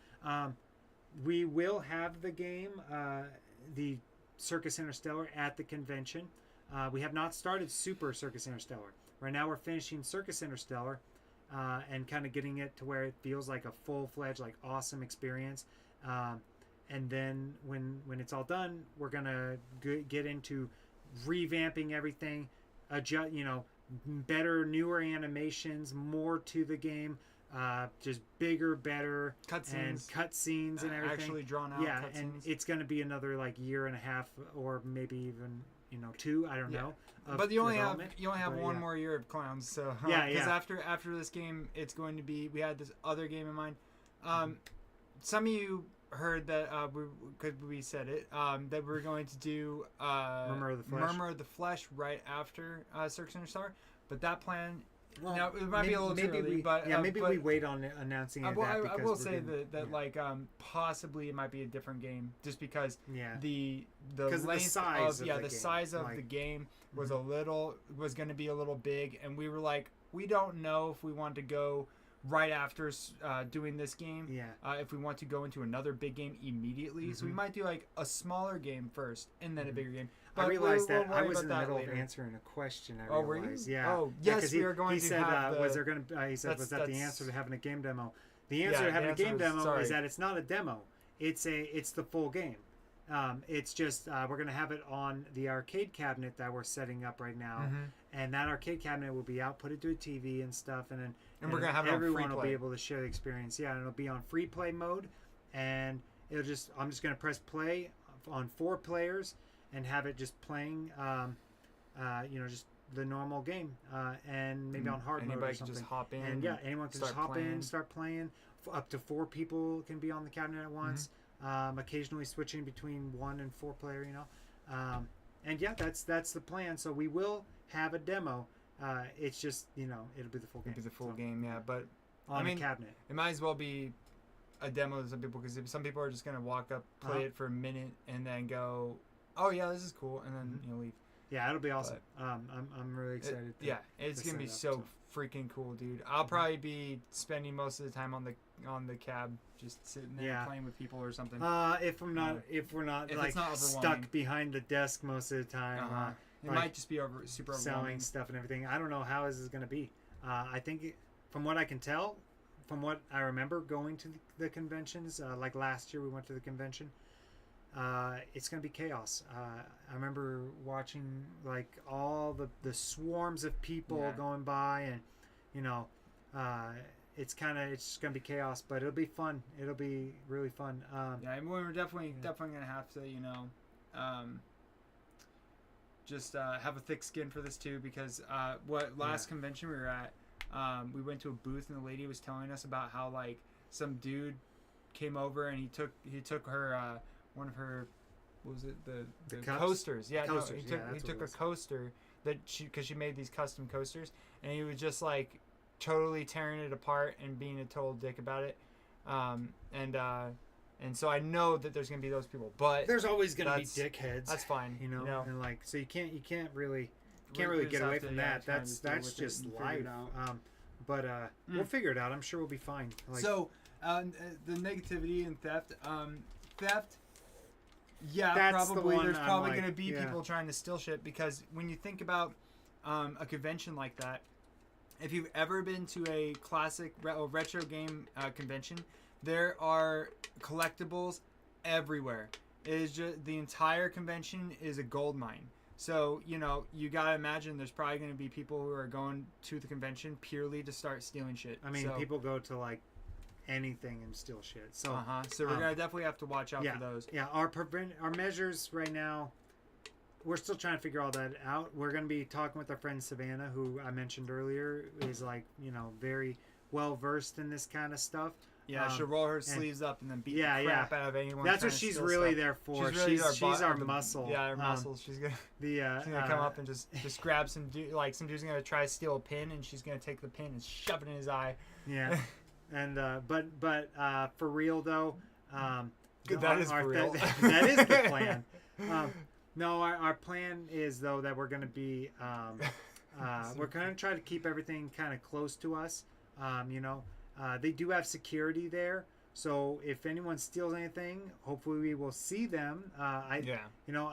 We will have the game, the Circus Interstellar, at the convention. We have not started Super Circus Interstellar. Right now we're finishing Circus Interstellar and kind of getting it to where it feels like a full-fledged, like awesome experience. And then when it's all done, we're going to get into revamping everything, adjust, better, newer animations, more to the game. Just bigger, better cutscenes and everything. Actually drawn out. Yeah, cutscenes. And it's going to be another like year and a half, or maybe even 2. I don't know. But you only have one more year of clowns. So because after this game, it's going to be. We had this other game in mind. Some of you heard that we said it that we're going to do Murmur of the Flesh right after Circus Interstellar, but that plan. Well, now it might be a little too early, but we wait on announcing it. I will say that possibly it might be a different game just because the length the size of the game was was going to be a little big, and we were like, we don't know if we want to go right after doing this game. If we want to go into another big game immediately, so we might do like a smaller game first and then a bigger game. But I realized that I was in the middle of answering a question. I realized. Were you? Yeah. Oh, yes, we are going to have was there going to? He said, was that the answer to having a game demo? The answer to having a game demo is that it's not a demo. It's the full game. It's just we're going to have it on the arcade cabinet that we're setting up right now, and that arcade cabinet will be outputted to a TV and stuff, and then we're going to have everyone will be able to share the experience. Yeah, and it'll be on free play mode, and I'm just going to press play on 4 players. And have it just playing, just the normal game, and maybe on hard mode or something. Can just hop in. And anyone can just hop in, start playing. Up to 4 people can be on the cabinet at once. Occasionally switching between 1 and 4 player. And that's the plan. So we will have a demo. It's just it'll be the full game. It'll be the full game, yeah. But on the cabinet, it might as well be a demo to some people because some people are just gonna walk up, play it for a minute, and then go. Oh yeah, this is cool, and then leave. Yeah, it'll be awesome. I'm really excited. It's gonna be so freaking cool, dude. I'll probably be spending most of the time on the cab, just sitting there playing with people or something. If we're not like stuck behind the desk most of the time. It might just be super selling stuff and everything. I don't know how this is gonna be. I think from what I can tell, from what I remember going to the conventions, like last year we went to the convention. It's gonna be chaos. I remember watching like all the swarms of people going by, and you know, it's gonna be chaos, but it'll be fun. It'll be really fun. And we're definitely gonna have to, you know, just have a thick skin for this too, because last convention we were at, we went to a booth and the lady was telling us about how like some dude came over and he took her one of her, what was it, the coasters? Yeah, coasters. He took a coaster because she made these custom coasters, and he was just like totally tearing it apart and being a total dick about it. And so I know that there's gonna be those people, but there's always gonna be dickheads. That's fine, you know? And like, so you can't really get away from that. That's just life. But we'll figure it out. I'm sure we'll be fine. Like, so the negativity and theft. Yeah, probably. There's probably going to be people trying to steal shit, because when you think about a convention like that, if you've ever been to a classic retro game convention, there are collectibles everywhere. It is just, the entire convention is a gold mine. So, you know, you got to imagine there's probably going to be people who are going to the convention purely to start stealing shit. I mean, people go to like anything and steal shit. So so we're gonna definitely have to watch out for those. Yeah, our measures right now, we're still trying to figure all that out. We're gonna be talking with our friend Savannah, who I mentioned earlier, is like, you know, very well versed in this kind of stuff. Yeah, she'll roll her sleeves up and then beat the crap out of anyone. That's what she's really there for. She's our muscle. Yeah, our muscle. She's gonna come up and just grab some dude. Like some dude's gonna try to steal a pin, and she's gonna take the pin and shove it in his eye. Yeah. And but for real though, that is for real. That is the plan. No, our plan is though that we're going to be we're going to try to keep everything kind of close to us. You know, they do have security there, so if anyone steals anything, hopefully we will see them. You know,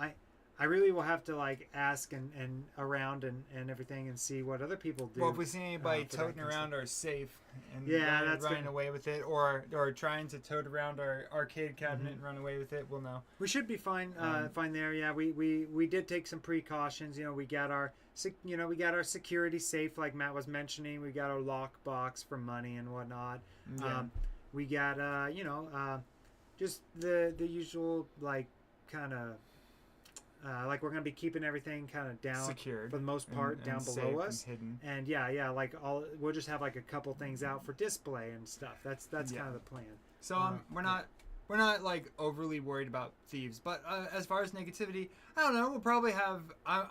I really will have to like ask and around and everything and see what other people do. Well, if we see anybody toting around our safe and that's running away with it, or trying to tote around our arcade cabinet and run away with it, we'll know. We should be fine. Fine there. Yeah, we did take some precautions. You know, we got our security safe, like Matt was mentioning. We got our lock box for money and whatnot. Yeah. We got just the usual like kind of. Like we're gonna be keeping everything kind of down, secured for the most part, down below us, hidden. And like we'll just have like a couple things out for display and stuff. That's kind of the plan. So we're not like overly worried about thieves, but as far as negativity, I don't know. We'll probably have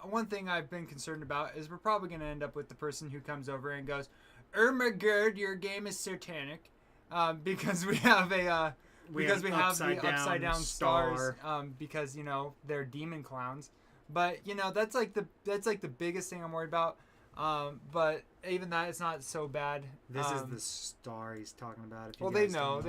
one thing I've been concerned about is we're probably gonna end up with the person who comes over and goes, "Oh my God, your game is satanic," because we have a. Because we have the upside down stars, because you know they're demon clowns, but you know that's like the biggest thing I'm worried about. But even that, it's not so bad. This is the star he's talking about. Well, they know.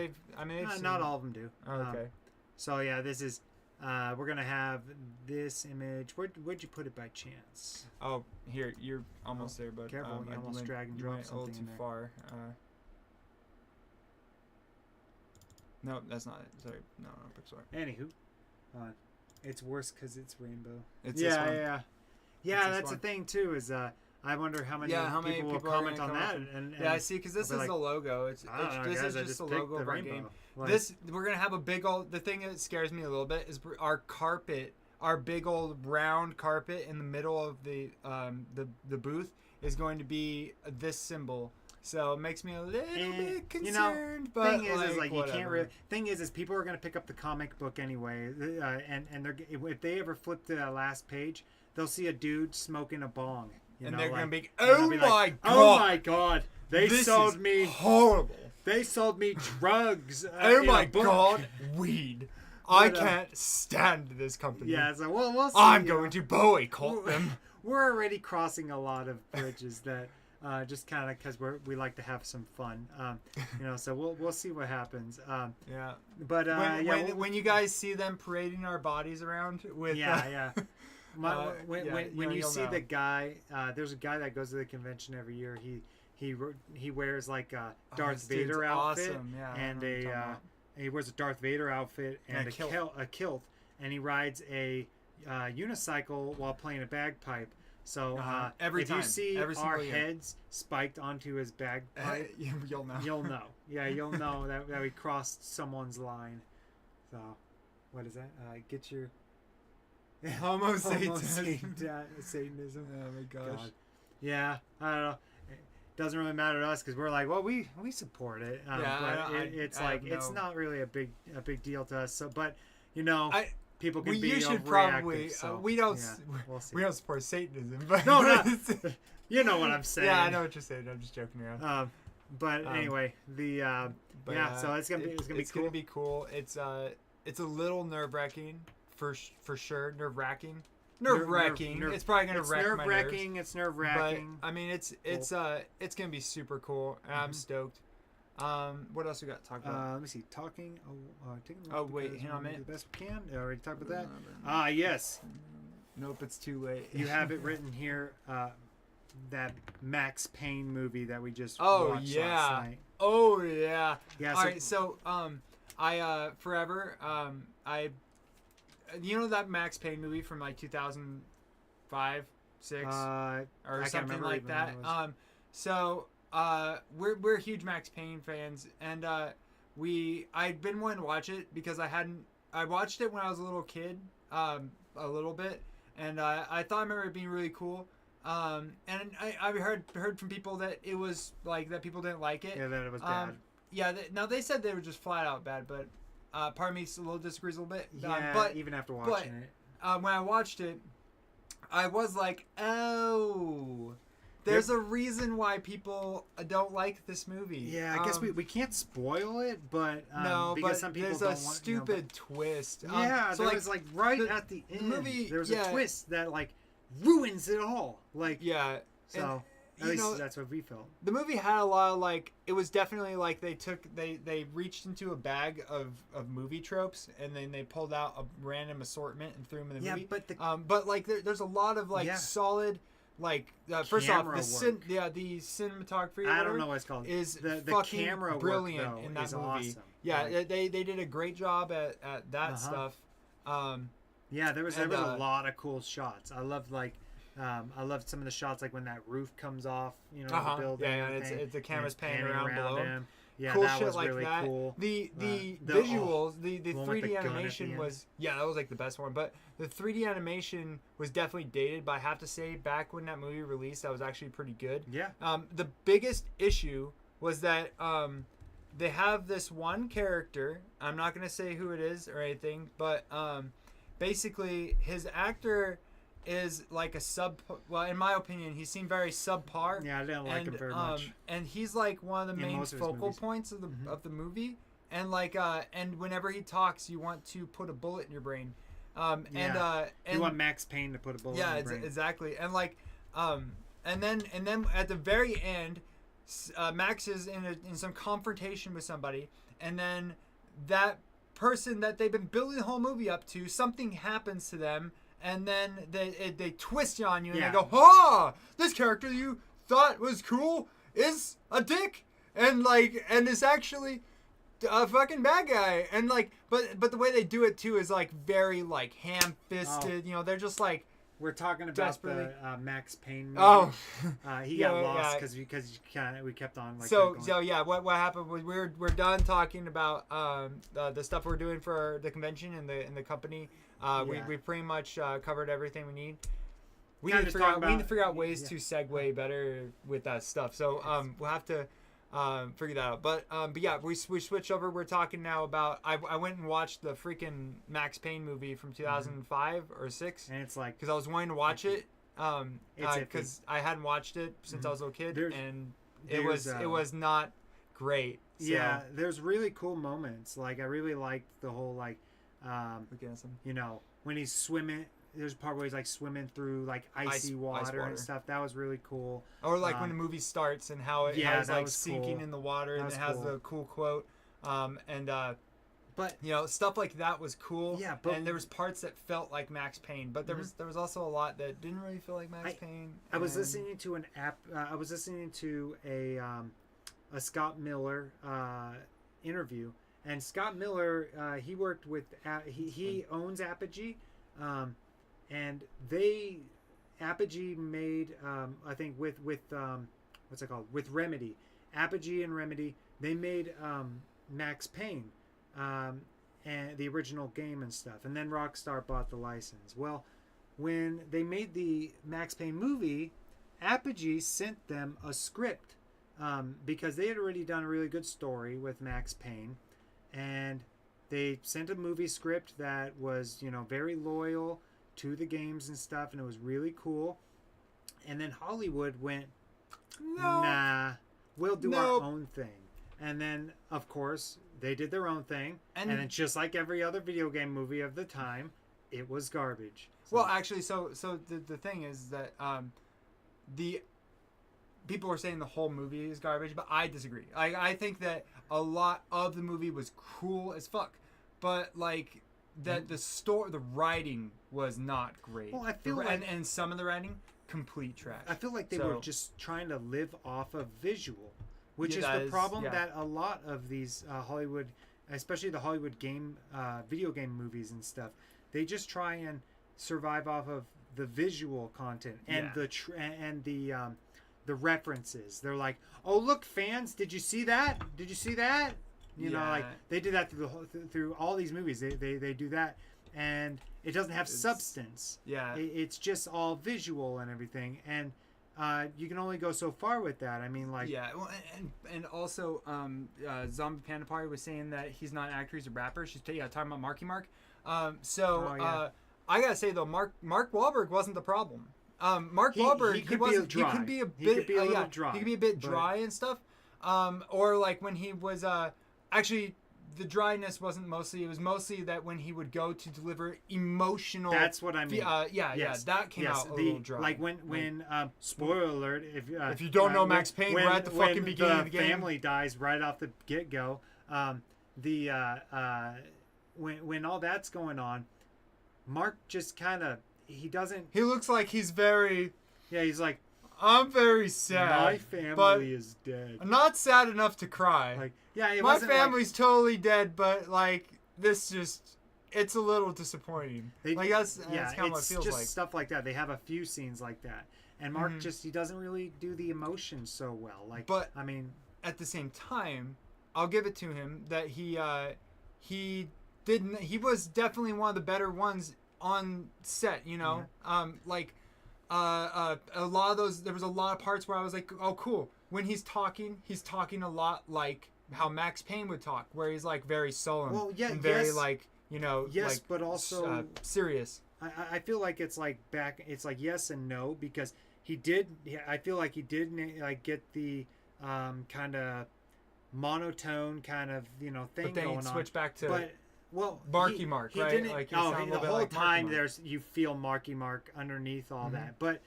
Not all of them do. Oh, okay. So yeah, this is. We're gonna have this image. Where'd you put it by chance? Oh, here, you're almost there, but careful, you almost drag and drop something a little too far. No, that's not it. Sorry. No, Pixar. Anywho, it's worse because it's rainbow. It's yeah. That's the thing too. Is I wonder how many people will comment on that. And I see, because this is the logo. This is just the logo of our game. Like, we're gonna have a big old. The thing that scares me a little bit is our carpet, our big old round carpet in the middle of the booth is going to be this symbol. So it makes me a little bit concerned. You know, but thing is like you can't really. Thing is people are gonna pick up the comic book anyway, and they're, if they ever flip to that last page, they'll see a dude smoking a bong. They're gonna be, oh my god! Oh my god! This sold me horrible. They sold me drugs. Oh my god! Weed. I can't stand this company. Yeah, so we'll see. I'm going to boycott them. We're already crossing a lot of bridges that. Just kind of because we like to have some fun, you know. So we'll see what happens. Yeah. But when you guys see them parading our bodies around with when you see the guy, there's a guy that goes to the convention every year. he wears like a Oh, Darth this dude's Vader outfit awesome. Yeah, I and know what you're talking about. he wears a Darth Vader outfit and And a kilt, and he rides a unicycle while playing a bagpipe. So Every if time. you see Every our single year. heads spiked onto his bagpipe, You'll know. you'll know. Yeah, you'll know that we crossed someone's line. So, what is that? Get your Homo Satanism. Satanism. Oh my gosh. God. Yeah, I don't know. It doesn't really matter to us because we're like, well, we support it. Yeah, but it's I like have it's no- not really a big deal to us. So, but you know, people can We be you should overreactive. probably So, we don't yeah, we'll see. we don't support Satanism, but No, not. You know what I'm saying. yeah, I know what you're saying. I'm just joking around. But anyway, the But, so it's gonna be cool. Gonna be cool. It's a little nerve wracking for sure. Nerve wracking. It's probably gonna It's wreck nerve my nerves. wracking. It's nerve But wracking. I mean, it's gonna be super cool, and I'm stoked. What else we got to talk about? Let me see. Taking a Oh, look wait, because hang on a we'll do minute. the best we can. Already talked about that. No, Yes. Nope, it's too late. You have it written here. That Max Payne movie that we just Oh, watched yeah. last night. Oh yeah. Yeah. All right. So I forever I you know that Max Payne movie from like 2005, 6 I or can't something remember like even that. when it was. So we're huge Max Payne fans, and I'd been wanting to watch it because I watched it when I was a little kid, a little bit, and I thought I remember it being really cool. And I heard from people that it was like that people didn't like it. Yeah, that it was bad. Yeah, now they said they were just flat out bad, but part of me a little disagrees a little bit. Yeah, but even after watching it. when I watched it, I was like, oh, there's a reason why people don't like this movie. Yeah, I guess we can't spoil it, but no, because but some people there's don't a want, stupid twist. Yeah, so there was like right the- at the the end. movie- there was yeah. a twist that like ruins it all. Like yeah, so. At you least know, that's what we felt. the movie had a lot of like it was definitely like they reached into a bag of movie tropes and then they pulled out a random assortment and threw them in the movie. But like there's a lot of like solid like first off Camera the cinematography I don't know what it's called. is the fucking camera brilliant work, though, in that is movie. awesome. Yeah, Like, they did a great job at that stuff. yeah, there was and, a lot of cool shots. I loved I loved some of the shots like when that roof comes off, you know, the building. Yeah, and it's the camera's it's panning around below. him. Yeah, Cool that shit was like really that. cool. The the visuals, the one with the 3D gun at the animation end. was that was like the best one. But the 3D animation was definitely dated. But I have to say, back when that movie released, that was actually pretty good. Yeah. The biggest issue was that they have this one character. I'm not gonna say who it is or anything, but basically his actor is like well, in my opinion, he seemed very subpar. Yeah, I didn't like him very much. And he's like one of the main most of his focal movies. points of the movie. And like and whenever he talks, you want to put a bullet in your brain. And you want Max Payne to put a bullet in your brain. Exactly. And like and then at the very end, Max is in some confrontation with somebody, and then that person that they've been building the whole movie up to, something happens to them. And then they twist on you and they go, "Ha! This character you thought was cool is a dick, and it's actually a fucking bad guy." And like, but the way they do it too is like very like ham-fisted. You know, they're just like. We're talking about the Max Payne movie. Oh, he got lost because we kept on like. So yeah, what happened was we're done talking about the stuff we're doing for the convention and the company. We pretty much covered everything we need. We need to figure out ways to segue better with that stuff. So we'll have to figure that out. But yeah, we switched over. We're talking now about I went and watched the freaking Max Payne movie from 2005 or 6, and it's like because I was wanting to watch it because I hadn't watched it since I was a little kid, and it was not great. So. Yeah, there's really cool moments. Like I really liked the whole like you know, when he's swimming. There's a part where he's like swimming through like icy water and stuff. That was really cool. Or like when the movie starts and how it's like was sinking cool. in the water, and it has the cool quote. But stuff like that was cool. Yeah, but and there was parts that felt like Max Payne, but there was also a lot that didn't really feel like Max Payne. I was listening to I was listening to a Scott Miller interview, and Scott Miller he worked with he owns Apogee, and Apogee made I think with what's it called, with Remedy, Apogee and Remedy, they made Max Payne. And the original game and stuff, and then Rockstar bought the license. Well, when they made the Max Payne movie, Apogee sent them a script because they had already done a really good story with Max Payne, and they sent a movie script that was very loyal to the games and stuff, and it was really cool. And then Hollywood went, nah, we'll do our own thing. And then, of course, they did their own thing. And then, just like every other video game movie of the time, it was garbage. So. Well, actually, so the thing is that the people are saying the whole movie is garbage, but I disagree. I think that a lot of the movie was cool as fuck, but like that the writing was not great. Well, I feel and some of the writing complete trash. I feel like they were just trying to live off of visual. Which is the problem that a lot of these Hollywood, especially the Hollywood video game movies and stuff, they just try and survive off of the visual content and the references. They're like, "Oh, look, fans, did you see that? Did you see that?" Like they do that through all these movies. They do that, and it doesn't have substance. Yeah, it's just all visual and everything, and. You can only go so far with that. I mean, like... Yeah, well, and also, Zombie Panda Party was saying that he's not an actor, he's a rapper. She's talking about Marky Mark. I gotta say, though, Mark Wahlberg wasn't the problem. Mark Wahlberg, he could be a bit dry and stuff. Or, like, when he was... actually... The dryness wasn't mostly. It was mostly that when he would go to deliver emotional. That's what I mean. That came out a little dry. Like when spoiler alert, if you don't know Max Payne, we're at the fucking beginning of the game. The family dies right off the get go. When all that's going on, Mark just kind of he doesn't. He looks like he's very. Yeah, he's like. I'm very sad. My family is dead. I'm not sad enough to cry. Like, yeah, my family's totally dead, but like this it's a little disappointing. That's kind of what it feels like. It's just stuff like that. They have a few scenes like that, and Mark he doesn't really do the emotions so well. Like, but I mean, at the same time, I'll give it to him that he was definitely one of the better ones on set. A lot of those, there was a lot of parts where I was like, oh, cool. When he's talking a lot like how Max Payne would talk, where he's like very sullen and very but also serious. I feel like it's like yes and no, because I feel like he did like get the kind of monotone kind of thing going on. But then he'd switch back to Marky Mark, he right? Didn't, like the whole time you feel Marky Mark underneath all that, but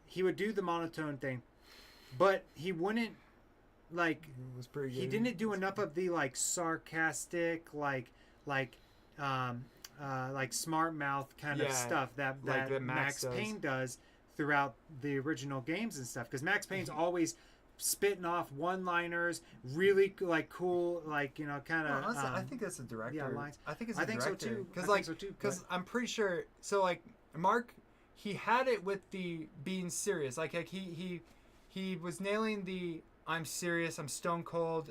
he would do the monotone thing, but he wouldn't like. It was pretty good. He didn't do enough of the like sarcastic, like smart mouth kind of stuff that Max Payne does throughout the original games and stuff. Because Max Payne's always spitting off one-liners, really like cool, like kind of. I think that's a director. Yeah, lines. I think it's a director. So too. Because I'm pretty sure. So like Mark, he had it with the being serious. Like he was nailing the I'm serious. I'm stone cold.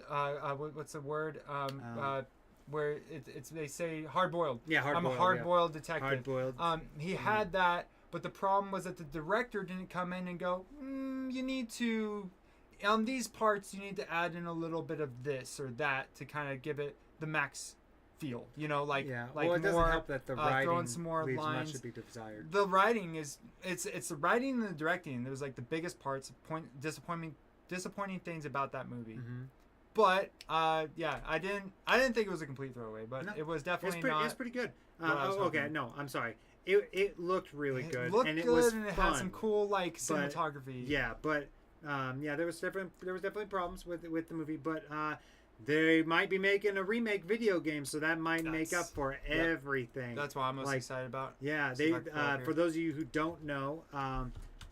What's the word? Where it's they say hard boiled. Yeah, hard boiled. I'm a hard boiled detective. Hard boiled. He had that, but the problem was that the director didn't come in and go, you need to. On these parts, you need to add in a little bit of this or that to kind of give it the Max feel. It doesn't help that the writing throwing some more leaves lines. Much to be desired. The writing it's the writing and the directing. There was like the biggest parts, disappointing things about that movie. Mm-hmm. But I didn't think it was a complete throwaway, but it was definitely not. It's pretty good. No, I'm sorry. It looked really good. It looked and it good, was and it fun, had some cool cinematography. Yeah, but there was definitely problems with the movie, but They might be making a remake video game, so that might make up for everything. That's what I'm most excited about. Yeah, they for those of you who don't know,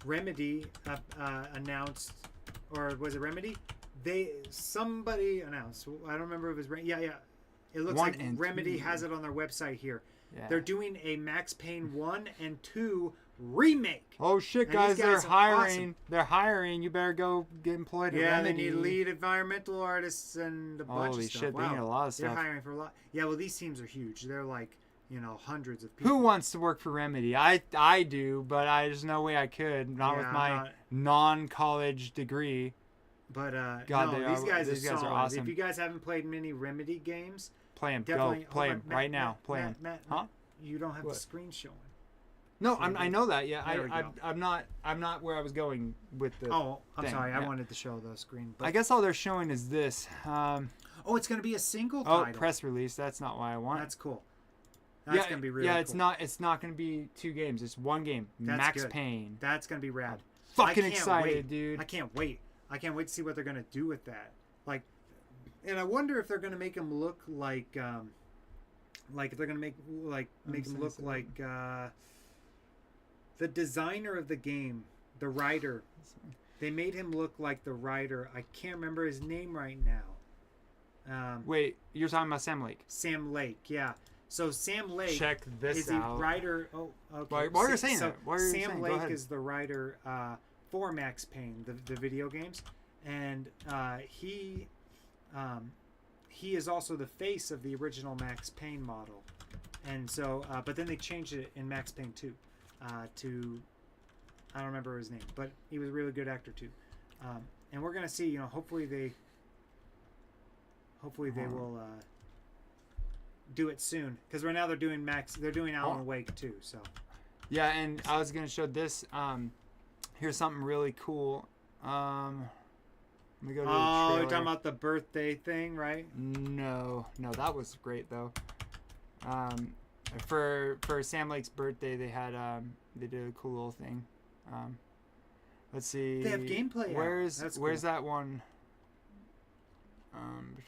Remedy announced, or was it Remedy? Somebody announced. I don't remember if it was. Yeah. It looks like Remedy has it on their website here. Yeah. They're doing a Max Payne 1 and 2 remake. Oh shit, guys! They're hiring. Awesome. They're hiring. You better go get employed. Yeah, they need lead environmental artists and a bunch of stuff. Holy shit, wow. They need a lot of stuff. They're hiring for a lot. Yeah, well, these teams are huge. They're like, hundreds of people. Who wants to work for Remedy? I do, but there's no way I could. Not with my non-college degree. But God, these guys are awesome. If you guys haven't played many Remedy games, play them. Go play them right now. Play them. Matt, you don't have the screen showing. No, I know that. Yeah, I'm not where I was going with the. Oh, I'm sorry. I wanted to show the screen. But... I guess all they're showing is this. It's going to be a single title. Oh, press release. That's not what I want. That's cool. That's going to be really cool. Yeah, it's not going to be 2 games. It's 1 game. That's Max good. Payne. That's going to be rad. I'm fucking excited, dude. I can't wait. I can't wait to see what they're going to do with that. And I wonder if they're going to make him look like if they're going to make him look like the designer of the game, the writer. They made him look like the writer. I can't remember his name right now. Wait, you're talking about Sam Lake? Sam Lake, yeah. So Sam Lake check this is out. the writer. Oh, okay. Why are you saying that? Sam Lake is the writer for Max Payne, the video games, and he is also the face of the original Max Payne model. And so, but then they changed it in Max Payne 2 to, I don't remember his name, but he was a really good actor too. And we're gonna see, hopefully they will do it soon, because right now they're doing Alan Wake too. So yeah, and I was gonna show this. Here's something really cool. Let me go to the trailer. You're talking about the birthday thing, right? No, that was great though. For Sam Lake's birthday, they had they did a cool little thing. Let's see. They have gameplay. Where's that one?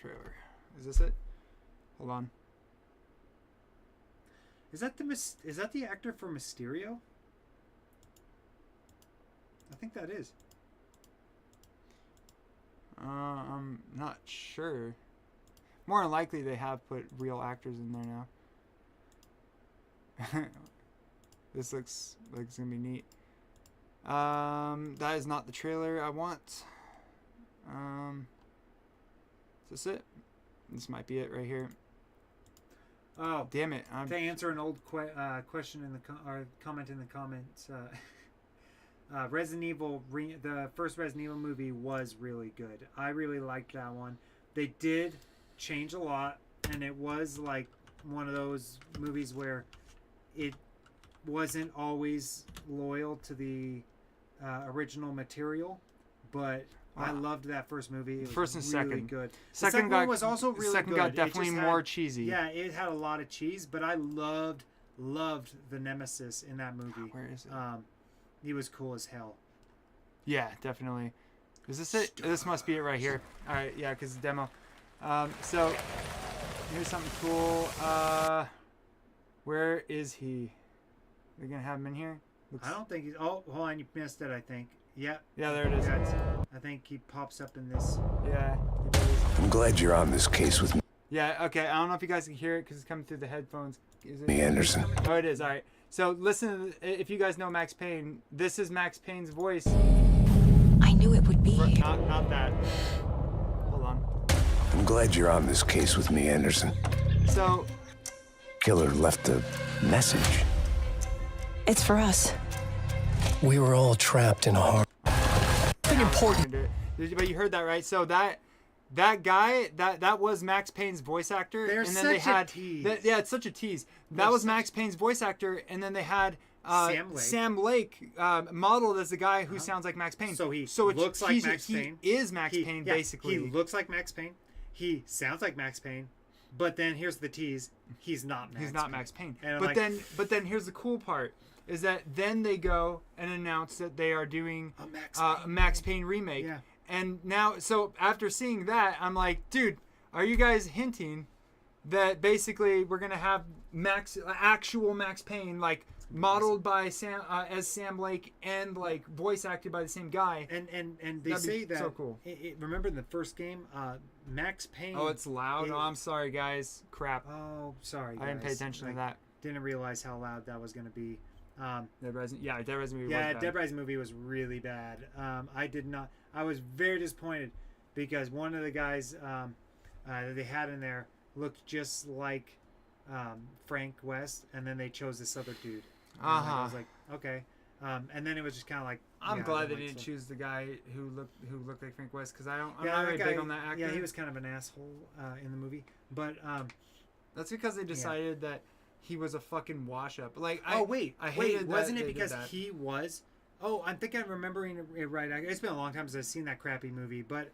Trailer. Is this it? Hold on. Is that the actor for Mysterio? I think that is. I'm not sure. More than likely, they have put real actors in there now. This looks like it's gonna be neat. That is not the trailer I want. Is this it? This might be it right here. Oh, damn it! To answer an old question in the comment in the comments, Resident Evil, the first Resident Evil movie was really good. I really liked that one. They did change a lot, and it was like one of those movies where it wasn't always loyal to the original material, but I loved that first movie. It was first and really second. Good. Second one was also really good. Second got definitely more cheesy. Yeah, it had a lot of cheese, but I loved the Nemesis in that movie. Where is it? He was cool as hell. Yeah, definitely. Is this it? This must be it right here. All right, yeah, because it's demo. So here's something cool. Where is he? We're gonna have him in here. I don't think he's. Oh, hold on, you missed it. I think. Yeah. Yeah, there it is. I think he pops up in this. Yeah, he does. I'm glad you're on this case with me. Yeah. Okay. I don't know if you guys can hear it because it's coming through the headphones. Is it? Anderson. Oh, it is. All right. So listen. If you guys know Max Payne, this is Max Payne's voice. I knew it would be here. Not that. Hold on. I'm glad you're on this case with me, Anderson. So. Killer left a message. It's for us. We were all trapped in a hard. Important. But you heard that, right? So that guy that was Max Payne's voice actor. They're and then such they had, a tease. Yeah, it's such a tease. That was Max Payne's voice actor, and then they had Sam Lake modeled as the guy who sounds like Max Payne. So he looks like Max Payne. He is Max Payne, basically. He looks like Max Payne. He sounds like Max Payne. But then here's the tease: he's not Max Payne. But then here's the cool part: is that then they go and announce that they are doing a Max Payne remake. Yeah. And now, so after seeing that, I'm like, dude, are you guys hinting that basically we're gonna have actual Max Payne, like modeled by Sam as Sam Lake and like voice acted by the same guy? And they That'd be say that. so cool. Remember in the first game, Max Payne. Oh, it's loud. Oh, I'm sorry, guys. Crap. Oh, sorry. Guys. I didn't pay attention to that. Didn't realize how loud that was going to be. Dead Rising movie. Yeah, was bad. Dead Rising movie was really bad. I did not. I was very disappointed because one of the guys that they had in there looked just like Frank West, and then they chose this other dude. I was like, okay. And then it was just kind of like. I'm glad they didn't choose the guy who looked like Frank West, because I'm not very big on that actor. Yeah, he was kind of an asshole in the movie, but that's because they decided that he was a fucking wash up. Like, I hated wasn't that it because that. he was? Oh, I think I'm remembering it right. It's been a long time since I've seen that crappy movie, but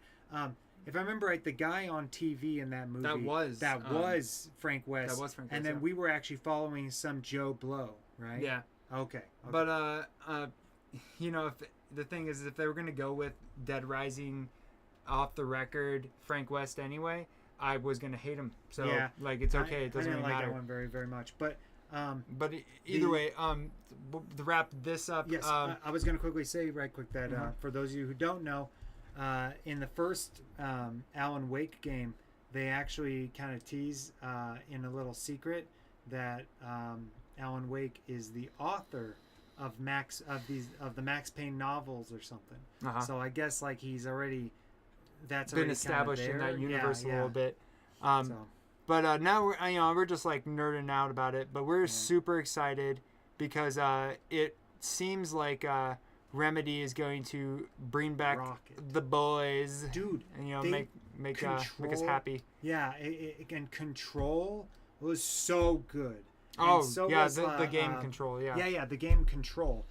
if I remember right, the guy on TV in that movie that was Frank West. That was Frank West. And then we were actually following some Joe Blow, right? Yeah. Okay. But you know, if the thing is, if they were gonna go with Dead Rising, off the record Frank West anyway, I was gonna hate him. So yeah, like it's okay. It doesn't really really like matter. that one very, very much. But either way, to wrap this up. Yes, I was gonna quickly say right quick that for those of you who don't know, in the first Alan Wake game, they actually kind of tease in a little secret that Alan Wake is the author of the Max Payne novels or something. So I guess like he's already been established in that universe a little bit. So. But now we're just like nerding out about it. But we're super excited because it seems like Remedy is going to bring back the boys, dude, and make us happy. Yeah, and Control was so good. Oh, so yeah, was, the game Control, yeah. Yeah, the game Control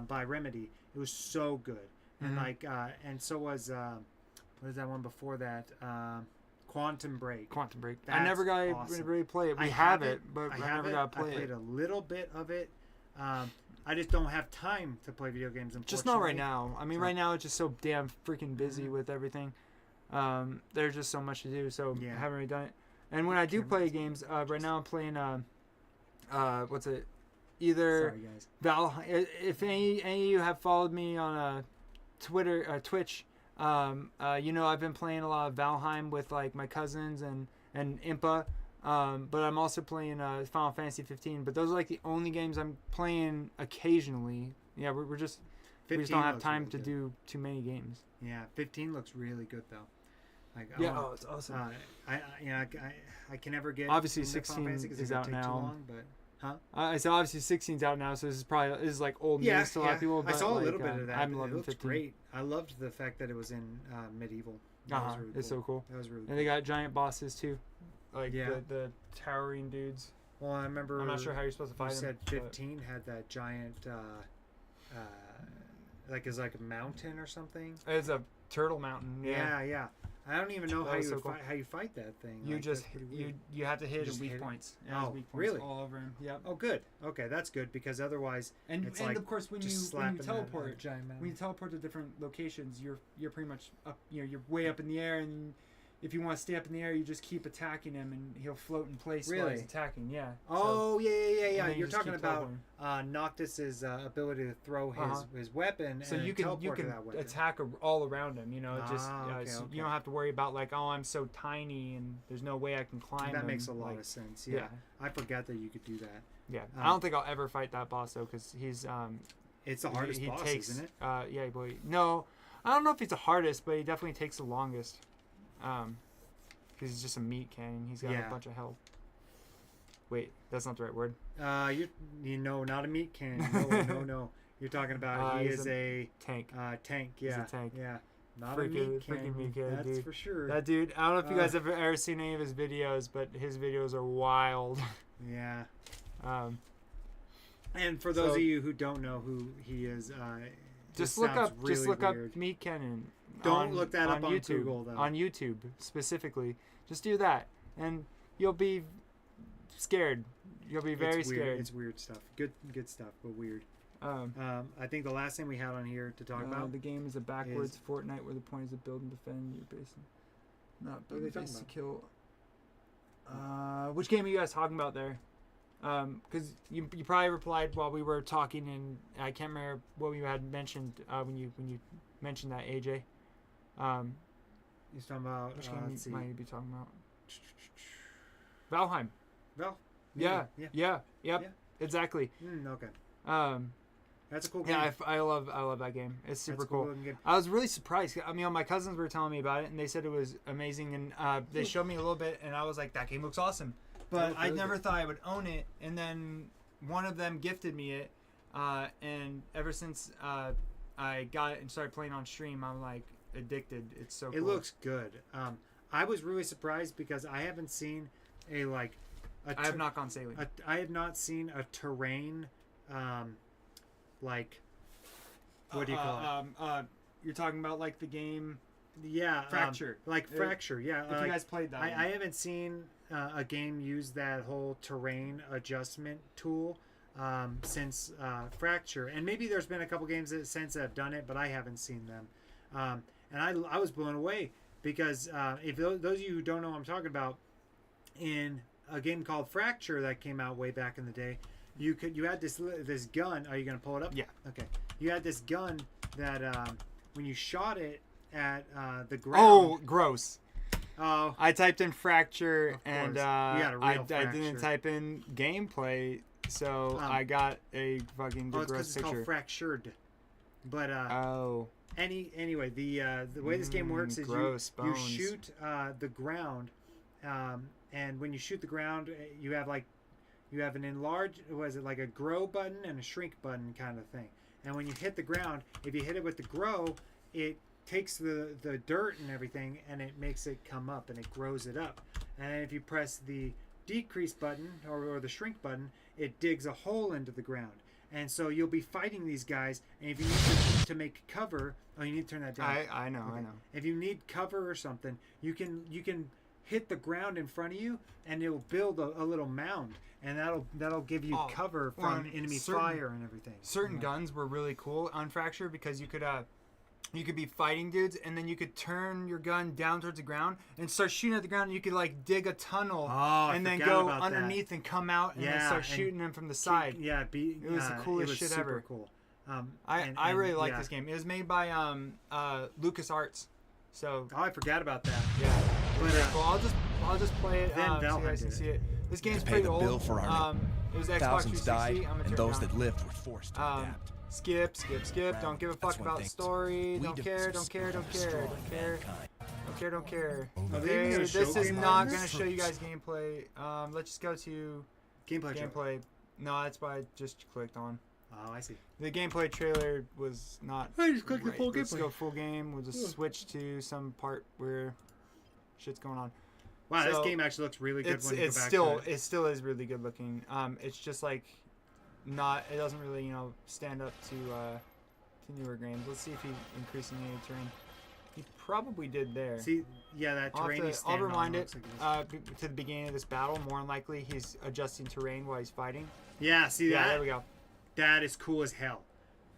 by Remedy. It was so good. And and so was what is that one before that? Quantum Break. That's I never got to really play it. I have it, but I never got to play it. I played a little bit of it. I just don't have time to play video games, unfortunately. Just not right now. I mean, right now it's just so damn freaking busy with everything. There's just so much to do, so I haven't really done it. And when I do play games, right now I'm playing what's it? Either Valheim. If any of you have followed me on Twitch, I've been playing a lot of Valheim with like my cousins and Impa. But I'm also playing Final Fantasy 15. But those are like the only games I'm playing occasionally. Yeah, we just don't have time to do too many games. Yeah, 15 looks really good though. Like, it's awesome. I can never get. Obviously, 16 is out now. Long, but, so obviously 16's out now, so this is like old news to a lot of people. But I saw a little bit of that. I'm loving 15. Great. I loved the fact that it was in medieval. It's so cool. That was really. And they got giant bosses too, like the towering dudes. Well, I remember. I'm not sure how you're supposed to fight them. You said 15 had that giant, like is like a mountain or something. It's a turtle mountain. Yeah. I don't even know how you fight that thing. You just you have to hit his weak points. Yeah, weak points really? all over him. Yep. Oh, good. Okay, that's good because otherwise, it's like of course when you teleport, when you teleport to different locations, you're pretty much up. You're way up in the air, and if you want to stay up in the air, you just keep attacking him, and he'll float in place while he's attacking. Yeah. Oh, yeah. You're talking about Noctis's ability to throw his weapon. So and you can attack all around him. You don't have to worry about like, oh, I'm so tiny and there's no way I can climb. That makes a lot of sense. Yeah. I forgot that you could do that. Yeah. I don't think I'll ever fight that boss though, because he's it's the hardest boss, isn't it? Yeah, boy. No, I don't know if he's the hardest, but he definitely takes the longest. Because he's just a meat cannon. He's got a bunch of health. Wait, that's not the right word. Not a meat cannon. No. You're talking about he is a tank. Tank. Yeah. He's a tank. Yeah. Not a meat cannon. That's dude. for sure. That dude. I don't know if you guys have ever seen any of his videos, but his videos are wild. Yeah. And for those of you who don't know who he is, just look up meat cannon. Don't look that up on YouTube, Google, though. On YouTube, specifically. Just do that, and you'll be scared. You'll be very scared. It's weird stuff. Good stuff, but weird. I think the last thing we had on here to talk about... The game is a backwards Fortnite where the point is to build and defend your base. Not What are they face talking to kill. Which game are you guys talking about there? Because you probably replied while we were talking, and I can't remember what you had mentioned when you mentioned that, AJ. He's talking about Which game let's see. might you be talking about? Valheim. Val? Yeah. Yeah. Yep. Yeah. Exactly. Okay. Um, That's a cool game. yeah, I love that game. It's super That's a cool cool. looking game. I was really surprised. I mean, my cousins were telling me about it, and they said it was amazing, and they showed me a little bit, and I was like, that game looks awesome. But I never thought I would own it, and then one of them gifted me it, and ever since I got it and started playing on stream, I'm like addicted. It's so cool. It looks good. I was really surprised because I haven't seen a like. I have not gone sailing. I have not seen a terrain, like. What do you call it? You're talking about like the game. Yeah, Fracture. Fracture. Yeah, If you guys played that, I haven't seen a game use that whole terrain adjustment tool since Fracture, and maybe there's been a couple games since that have done it, but I haven't seen them. And I was blown away because if those of you who don't know what I'm talking about, in a game called Fracture that came out way back in the day, you had this gun. Are you gonna pull it up? Yeah. Okay. You had this gun that when you shot it at the ground. Oh, gross. Oh. I typed in Fracture, and I didn't type in gameplay, so I got a fucking it's gross it's picture. called Fractured. But Oh. anyway, the way this game works is gross you bones. shoot the ground, and when you shoot the ground, you have an enlarge. Was it like a grow button and a shrink button kind of thing? And when you hit the ground, if you hit it with the grow, it takes the dirt and everything, and it makes it come up and it grows it up. And if you press the decrease button or the shrink button, it digs a hole into the ground. And so you'll be fighting these guys, and if you need to make cover, you need to turn that down. I know. If you need cover or something, you can hit the ground in front of you, and it will build a little mound, and that'll give you cover from enemy fire and everything. Certain guns were really cool on Fracture because you could be fighting dudes, and then you could turn your gun down towards the ground and start shooting at the ground, and you could like dig a tunnel and then go underneath and come out and then start shooting them from the side. It was the coolest shit super ever. Cool. I really like this game. It was made by LucasArts. So I forgot about that. Yeah. But, well, I'll just play it then so you Valheim guys can did see it. it. This game's Pay pretty the old. bill for our It was Xbox Thousands 360. died, I'm gonna and turn those it down. that lived were forced to adapt. Skip. Don't give a fuck That's one about thing. story. We Don't defeat care. some Don't care. Don't destroy care. Don't care. mankind. Don't care. Are they even Okay, gonna show this is gameplay not on gonna this? show you guys gameplay. Let's just go to Gameplay. gameplay. No, that's what I just clicked on. Oh, I see. The gameplay trailer was not. I just clicked the full Let's gameplay. go full game. We'll just switch to some part where shit's going on. Wow, this So, game actually looks really good when you it's go back still to it. it still is really good looking. It's just like not. It doesn't really stand up to newer games. Let's see if he's increasing the terrain. He probably did there. See, yeah, that terrain he's I'll standing rewind on it looks like it is. to the beginning of this battle. More than likely, he's adjusting terrain while he's fighting. Yeah, see Yeah, that? there we go. That is cool as hell.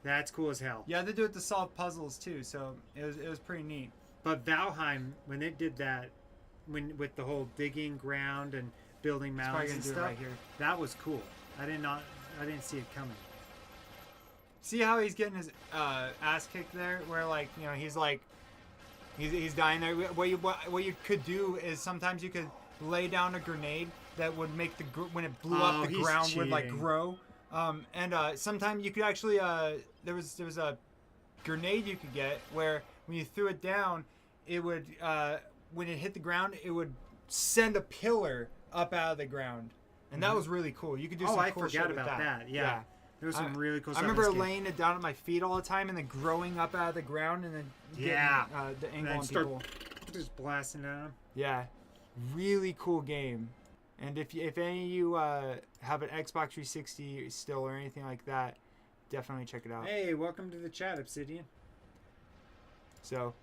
That's cool as hell. Yeah, they do it to solve puzzles too, so it was pretty neat. But Valheim, when they did that, with the whole digging ground and building probably mountains gonna and do it stuff, right here. that was cool. I didn't see it coming. See how he's getting his ass kicked there, where he's dying there. What you could do is sometimes you could lay down a grenade that would make when it blew up the he's ground would like cheating. grow. And sometimes you could actually there was a grenade you could get where when you threw it down, it would when it hit the ground, it would send a pillar up out of the ground, and that was really cool. You could do some I cool forgot shit with about that. Yeah. There was some really cool I stuff. remember in this game. laying it down at my feet all the time and then growing up out of the ground and then getting, Yeah. the And angle then on start people. just blasting at him. Yeah, really cool game. And if any of you have an Xbox 360 still or anything like that, definitely check it out. Hey, welcome to the chat, Obsidian. So,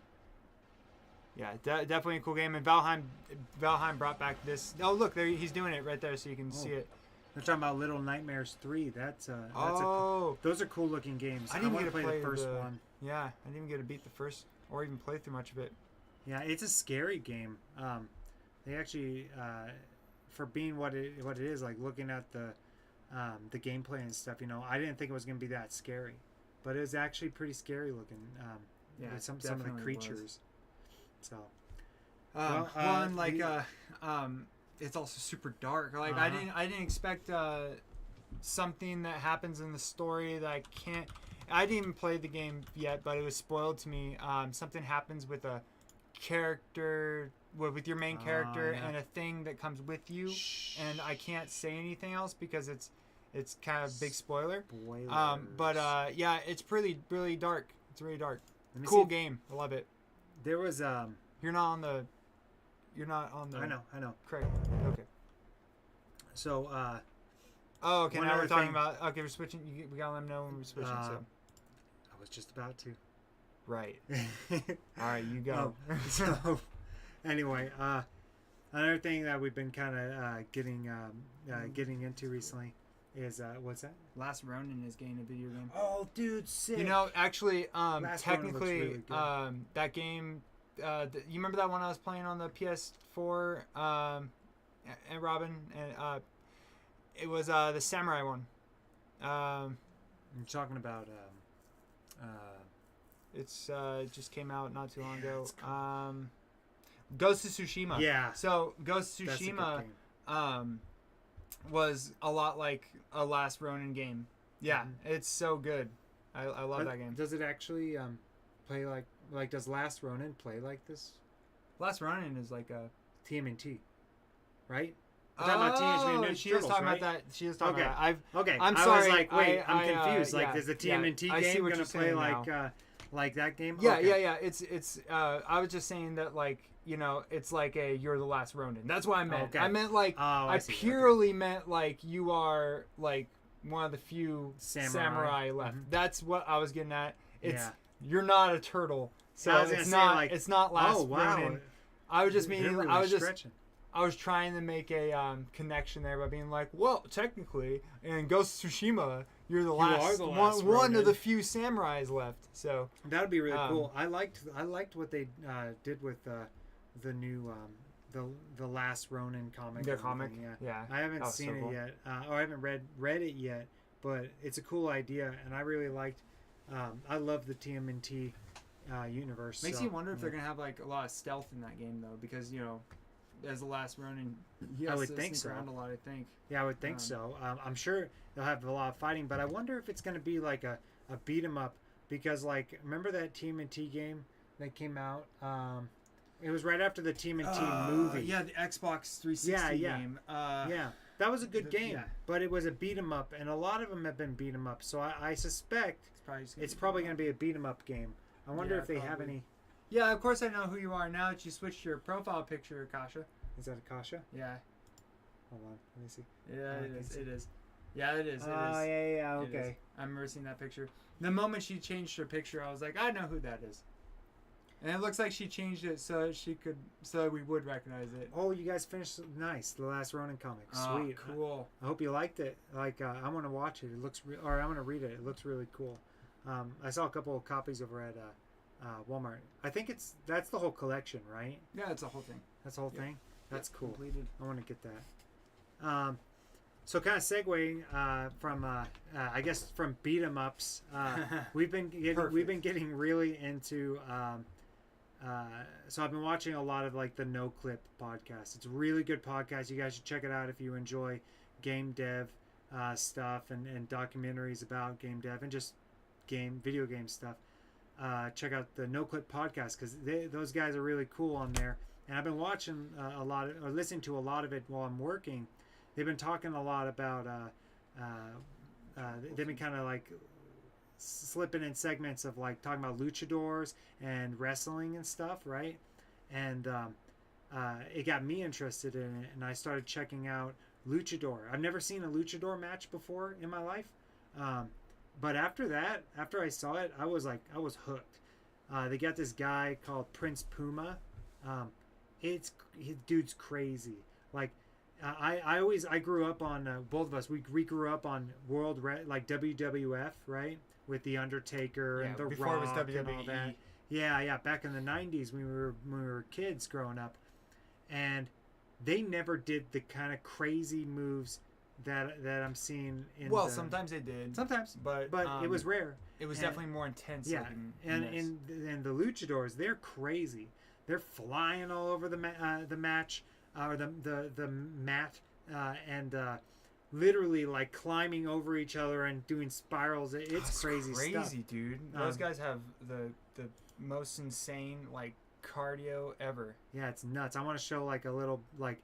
yeah, definitely a cool game. And Valheim brought back this. Oh, look, there he's doing it right there, so you can see it. They're talking about Little Nightmares 3. Those are cool looking games. I didn't want get to to play the first one. Yeah, I didn't even get to beat the first or even play through much of it. Yeah, it's a scary game. They actually, for being what it is, like looking at the gameplay and stuff, I didn't think it was gonna be that scary, but it was actually pretty scary looking. Yeah, with some of the definitely creatures. was. So, it's also super dark. Like Uh-huh. I didn't expect something that happens in the story that I can't. I didn't even play the game yet, but it was spoiled to me. Something happens with a character, with your main character, yeah. and a thing that comes with you, and I can't say anything else because it's kind of a big spoiler. Spoilers. Yeah, it's really dark. It's really dark. Let me Cool see. game. I love it. There was You're not on the. I know. Correct. Okay. So Oh, okay. One Now we're other talking thing- about. Okay, we're switching. We gotta let them know when we're switching. So I was just about to. right. All right, you go. So anyway, another thing that we've been kind of getting into recently is what's that? Last Ronin is getting a video game. Oh, dude, sick. Actually, Last Ronin looks technically, really good. that game. You remember that one I was playing on the PS4? And Robin, and it was the samurai one. I'm talking about It's just came out not too long ago. Ghost of Tsushima. Yeah. So Ghost of that's a good Tsushima game. was a lot like a Last Ronin game. Yeah, it's so good. I love But that game. Does it actually play like does Last Ronin play like this? Last Ronin is like a. TMNT, right? We're talking about Teenage Mutant Ninja she is Turtles, talking right? about that. She is talking Okay. about that. Okay, I'm I sorry. was like, wait, I'm confused. Like, yeah, is the yeah, TMNT I see game what gonna you're play saying like now. like that game? Yeah, Okay. yeah. It's. I was just saying that like it's like a you're the last Ronin. That's what I meant. Okay. I meant like Oh, I see. Okay. purely meant like you are like one of the few Samurai. left. That's what I was getting at. It's Yeah. you're not a turtle, so I was gonna it's say, not. like, It's not last oh wow. Ronin. I was just They're meaning. really I was just. stretching. I was trying to make a connection there by being like, well, technically, in Ghost of Tsushima, you're the are the last one Ronin. of the few samurais left. So That would be really cool. I liked what they did with the new the Last Ronin comic. The and comic? everything, Yeah. I haven't That was seen so it cool. yet, or I haven't read it yet. But it's a cool idea, and I really liked. I love the TMNT universe. makes so, you wonder if yeah. they're gonna have like a lot of stealth in that game though, because as the last Ronin, he I has would to think sneak so. around a lot. I think. Yeah, I would think so. I'm sure they'll have a lot of fighting, but I wonder if it's going to be like a beat 'em up because, like, remember that TMNT game that came out? It was right after the TMNT movie. Yeah, the Xbox 360 Yeah. game. Yeah, that was a good game, yeah. but it was a beat 'em up, and a lot of them have been beat 'em up. So I suspect It's probably going to be a beat 'em up game. I wonder Yeah, if they have probably. any. Yeah, of course I know who you are now that you switched your profile picture, Kasha. Is that Akasha? Yeah. Hold on, let me see. Yeah, I it can is. see. It is. Yeah, it is. It is. Oh yeah, It is. okay. I remember seeing that picture. The moment she changed her picture, I was like, I know who that is. And it looks like she changed it so we would recognize it. Oh, you guys finished nice. The Last Ronin comic, Oh, sweet. cool. I hope you liked it. Like, I want to watch it. It looks, or I want to read it. It looks really cool. I saw a couple of copies over at Walmart. I think that's the whole collection, right? Yeah, it's a whole thing. That's the whole Yep. thing. That's Yep, cool. Completed. I want to get that. So kind of segueing from I guess from beat 'em ups, we've been getting really into. So I've been watching a lot of like the No Clip podcast. It's a really good podcast. You guys should check it out if you enjoy game dev stuff and documentaries about game dev and just video game stuff. Check out the No Clip podcast because those guys are really cool on there. And I've been watching or listening to a lot of it while I'm working. They've been talking a lot about. They've been kind of like slipping in segments of like talking about luchadors and wrestling and stuff, right? And it got me interested in it, and I started checking out luchador. I've never seen a luchador match before in my life, but after I saw it, I was hooked. They got this guy called Prince Puma. Dude's crazy. Like I grew up on both of us. We grew up on like WWF, right? With the Undertaker and the before Rock it was and all that. WWE. Yeah, back in the 90s when we were kids growing up, and they never did the kind of crazy moves that I'm seeing in. Well, sometimes they did. Sometimes, but it was rare. It was definitely more intense. Yeah, looking and the luchadors, they're crazy. They're flying all over the match or the mat and literally like climbing over each other and doing spirals. It's crazy stuff. Crazy, dude. Those guys have the most insane like cardio ever. Yeah, it's nuts. I want to show like a little like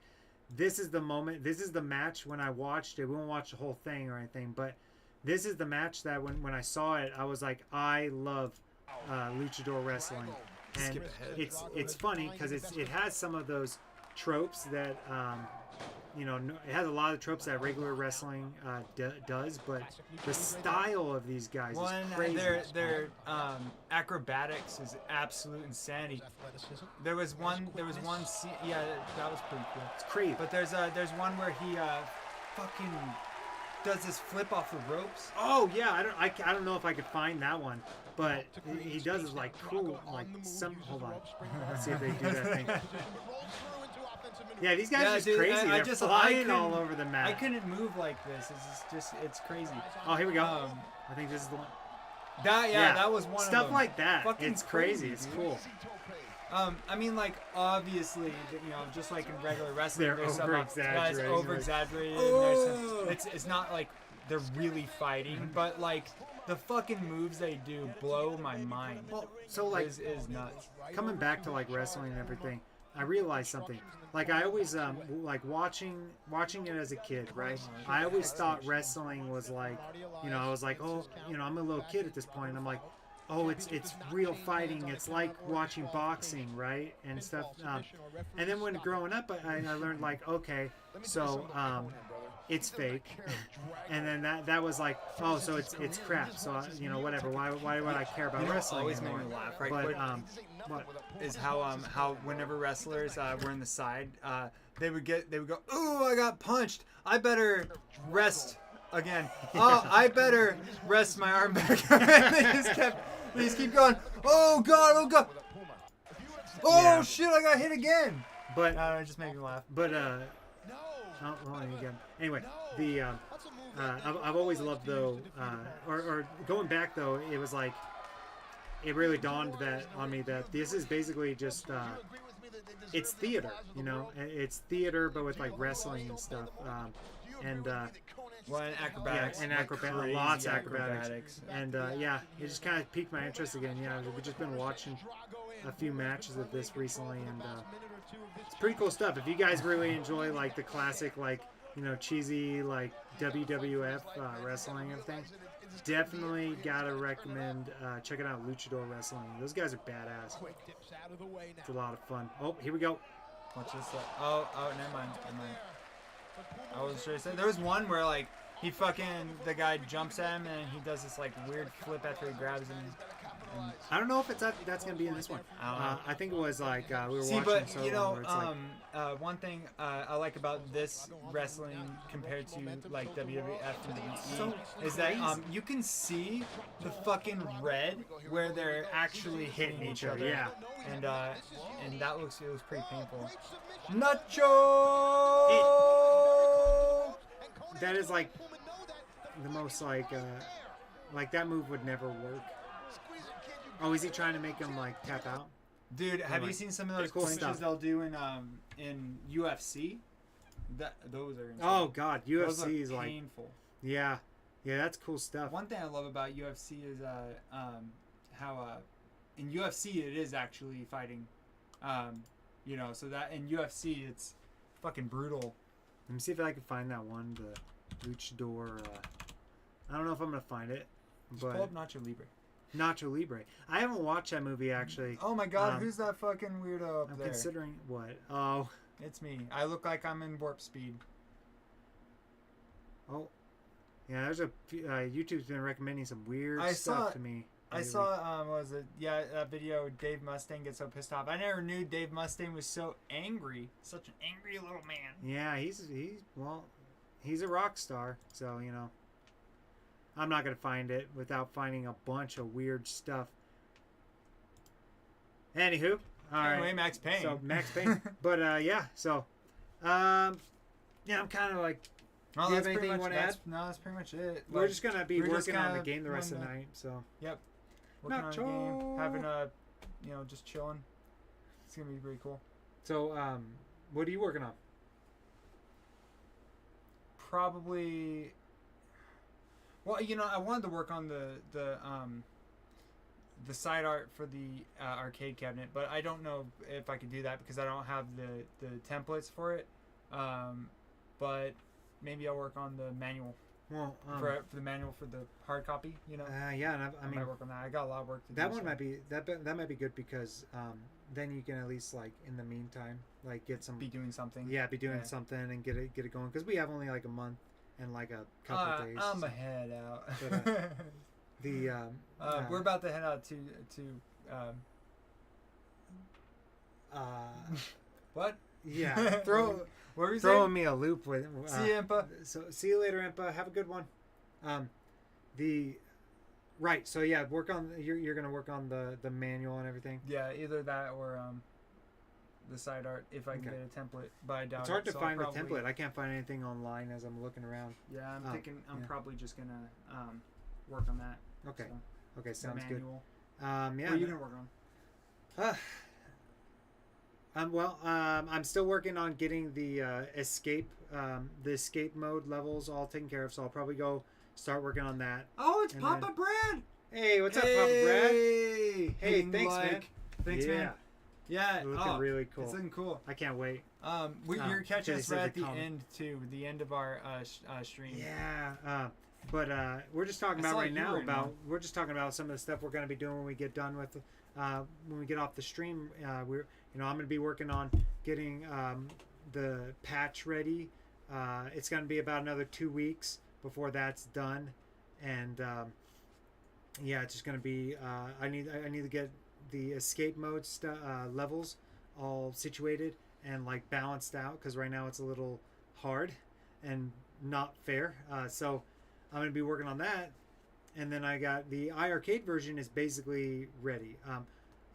this is the moment. This is the match when I watched it. We won't watch the whole thing or anything, but this is the match that when I saw it, I was like, I love luchador wrestling. And it's funny because it has some of those tropes that it has a lot of tropes that regular wrestling does, but the style of these guys is crazy. Their acrobatics is absolute insanity. There was one scene, yeah, that was pretty cool. It's crazy. But there's one where he fucking does this flip off the ropes. Oh yeah, I don't know if I could find that one, but he does is like cool, like some. Hold on, let's see if they do that thing. Yeah, these guys are just crazy. They're flying all over the map. I couldn't move like this. It's crazy. Oh, here we go. I think this is the one. That was one. Stuff of them. like that. Fucking it's crazy. It's cool. I mean, like, obviously, just like in regular wrestling, they're over-exaggerated. Over-exaggerated. It's not like they're really fighting, but like the fucking moves they do blow my mind. Well, so like, is nuts. Coming back to like wrestling and everything, I realized something. Like I always like watching it as a kid, right? I always thought wrestling was like, I was like, oh, I'm a little kid at this point. And I'm like, oh, it's real fighting. It's like watching boxing, right? And stuff. And then when growing up, I learned like, okay, so it's fake. And then that was like, oh, so it's crap. So whatever. Why would I care about wrestling always anymore? made me laugh, right? But what is how whenever wrestlers were in the side, they would go, ooh, I got punched. I better rest again. Oh, I better rest my arm back. They just keep going. Oh god. Oh shit! I got hit again. But it just made me laugh. But again. Anyway, the I've always loved though, or going back though, it was like it really dawned on me that this is basically just it's theater, it's theater but with like wrestling and stuff, and acrobatics, lots of acrobatics. And it just kind of piqued my interest again. We've just been watching a few matches of this recently, and it's pretty cool stuff. If you guys really enjoy like the classic, like cheesy like WWF wrestling and things, definitely gotta recommend checking out Luchador Wrestling. Those guys are badass. It's a lot of fun. Oh, here we go. Watch this. Oh, never mind. I wasn't sure. So there was one where like the guy jumps at him and he does this like weird flip after he grabs him. I don't know if that's gonna be in this one. I think it was like we were watching. But one thing I like about this wrestling compared to like WWF and WWE is that you can see the fucking red where they're actually hitting each other. Yeah, and it was pretty painful. Nacho. That is like the most like that move would never work. Oh, is he trying to make him like tap out? Dude, have you seen some of those cool clinches stuff they'll do in UFC? Those are insane. Oh god, UFC those is like painful. Yeah, that's cool stuff. One thing I love about UFC is how in UFC it is actually fighting. So that in UFC it's fucking brutal. Let me see if I can find that one, the Luchador. I don't know if I'm gonna find it, but pull up Nacho Libre. Nacho Libre. I haven't watched that movie actually. Oh my god, who's that fucking weirdo up there? I'm considering what? Oh, it's me. I look like I'm in warp speed. Oh, yeah. There's a YouTube's been recommending some weird stuff to me. I saw what was it? Yeah, that video. Dave Mustaine gets so pissed off. I never knew Dave Mustaine was so angry. Such an angry little man. Yeah, he's a rock star. So I'm not gonna find it without finding a bunch of weird stuff. Anywho, all right. Anyway, Max Payne. So Max Payne. But yeah, so yeah, I'm kind of like. Well, Do you have that's anything pretty you much, want to add? no, that's pretty much it. We're Like, just gonna be we're just working on the kinda game the rest of the wanting to- night. So Yep. Working on the game, having a, just chilling. It's gonna be pretty cool. so what are you working on? Probably. Well, I wanted to work on the side art for the arcade cabinet, but I don't know if I could do that because I don't have the templates for it. But maybe I'll work on the manual Well, for the manual for the hard copy. yeah, and I mean might work on that. I got a lot of work to do. that one so- might be that might be good because then you can at least like in the meantime like get some be doing something. be doing Yeah. something and get it going because we have only like a month and like a couple days. I'm a head out. But, the we're about to head out to what? yeah throw What were you throwing saying? me a loop with See you, Impa. So see you later, Impa. Have a good one. The right. So yeah, work on you're gonna work on the manual and everything. Yeah, either that or the side art if I can Okay. get a template. But I doubt It's hard it, to so find I'll the template. I can't find anything online as I'm looking around. Yeah, I'm Oh, thinking I'm yeah. probably just gonna work on that. Okay. So, Okay, the sounds good. manual. Yeah. What are you gonna work on? I'm still working on getting the escape mode levels all taken care of. So I'll probably go start working on that. Oh, it's And Papa then- Brad. Hey, what's up, Papa Brad? Hey, Hey, hitting thanks, man. like. Thanks, Yeah. man. Yeah, Looking really cool. It's looking cool. I can't wait. You're catching Jay us said right at the the comment. end too, the end of our stream. Yeah. But we're just talking I about saw right you now were in about one. we're just talking about some of the stuff we're going to be doing when we get done with when we get off the stream. I'm going to be working on getting the patch ready. It's going to be about another 2 weeks before that's done, and yeah, it's just going to be I need to get the escape mode levels all situated and like balanced out because right now it's a little hard and not fair. So I'm going to be working on that, and then I got the iiRcade version is basically ready.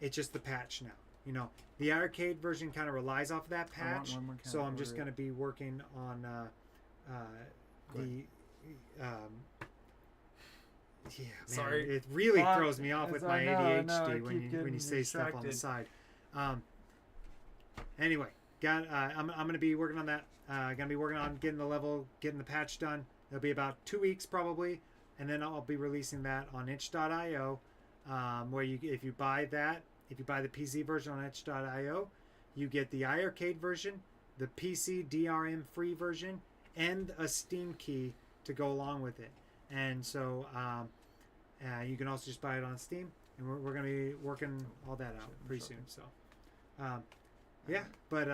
It's just the patch now. The iiRcade version kind of relies off of that I want patch, one more so I'm camera just over going to be working on the. Yeah, man, Sorry. it really Fuck. throws me off with my I know, I ADHD when keep you getting say stuff on the distracted. side. Anyway, I'm gonna be working on that. Gonna be working on getting the level, getting the patch done. It'll be about 2 weeks probably, and then I'll be releasing that on itch.io. Where if you buy the PC version on itch.io, you get the iiRcade version, the PC DRM free version, and a Steam key to go along with it. And so you can also just buy it on Steam, and we're going to be working all that out pretty soon. So, yeah. But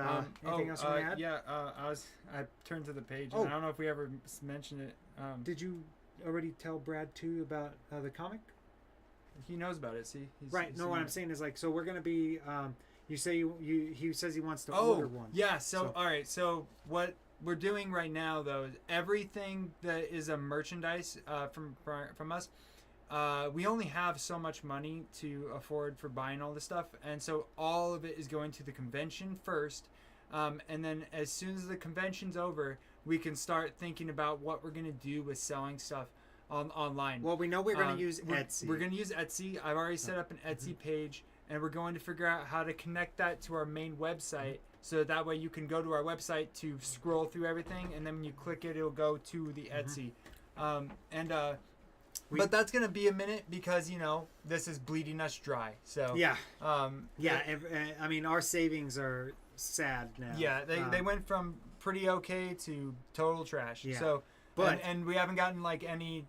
anything else you want to add? Yeah, I turned to the page. Oh. And I don't know if we ever mentioned it. Did you already tell Brad too about the comic? He knows about it. See, Right. he's No, seen what it. I'm saying is like, so we're going to be. You say he says he wants to Oh, order one. yeah. So all right. So what we're doing right now though is everything that is a merchandise from us. We only have so much money to afford for buying all this stuff, and so all of it is going to the convention first, and then as soon as the convention's over, we can start thinking about what we're gonna do with selling stuff online. Well, we know we're going to use Etsy. We're going to use Etsy. I've already set up an Etsy page, and we're going to figure out how to connect that to our main website, so that way you can go to our website to scroll through everything, and then when you click it, it'll go to the Etsy. But that's going to be a minute because, this is bleeding us dry. So Yeah. yeah, I mean, our savings are sad now. yeah, they went from pretty okay to total trash. Yeah. So, But- and we haven't gotten like any.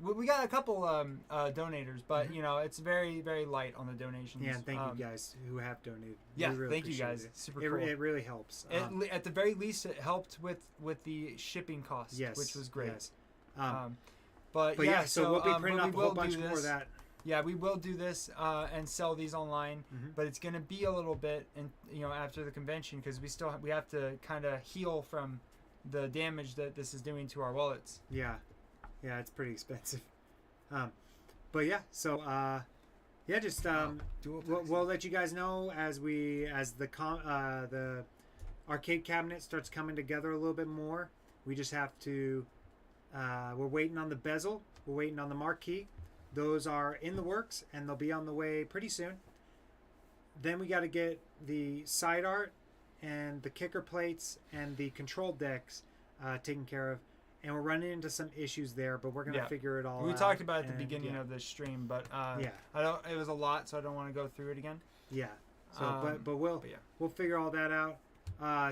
We got a couple donators, but it's very very light on the donations. Yeah, and thank you guys who have donated. Yeah, We really thank you appreciate guys. It. Super It, cool. it really helps. At the very least, it helped with the shipping costs, Yes, which was great. yes. But But yeah, so we'll be but printing we up a whole will do bunch more of this. that. Yeah, we will do this and sell these online, but it's gonna be a little bit, and after the convention, because we have to kind of heal from the damage that this is doing to our wallets. Yeah, it's pretty expensive. But yeah, so Yeah, just Dual we'll let you guys know as the arcade cabinet starts coming together a little bit more. We just have to. We're waiting on the bezel. We're waiting on the marquee. Those are in the works, and they'll be on the way pretty soon. Then we got to get the side art and the kicker plates and the control decks taken care of. And we're running into some issues there, but we're gonna figure it all out. We talked about it at the beginning of the stream, but yeah, I don't. It was a lot, so I don't want to go through it again. Yeah. So, but we'll figure all that out.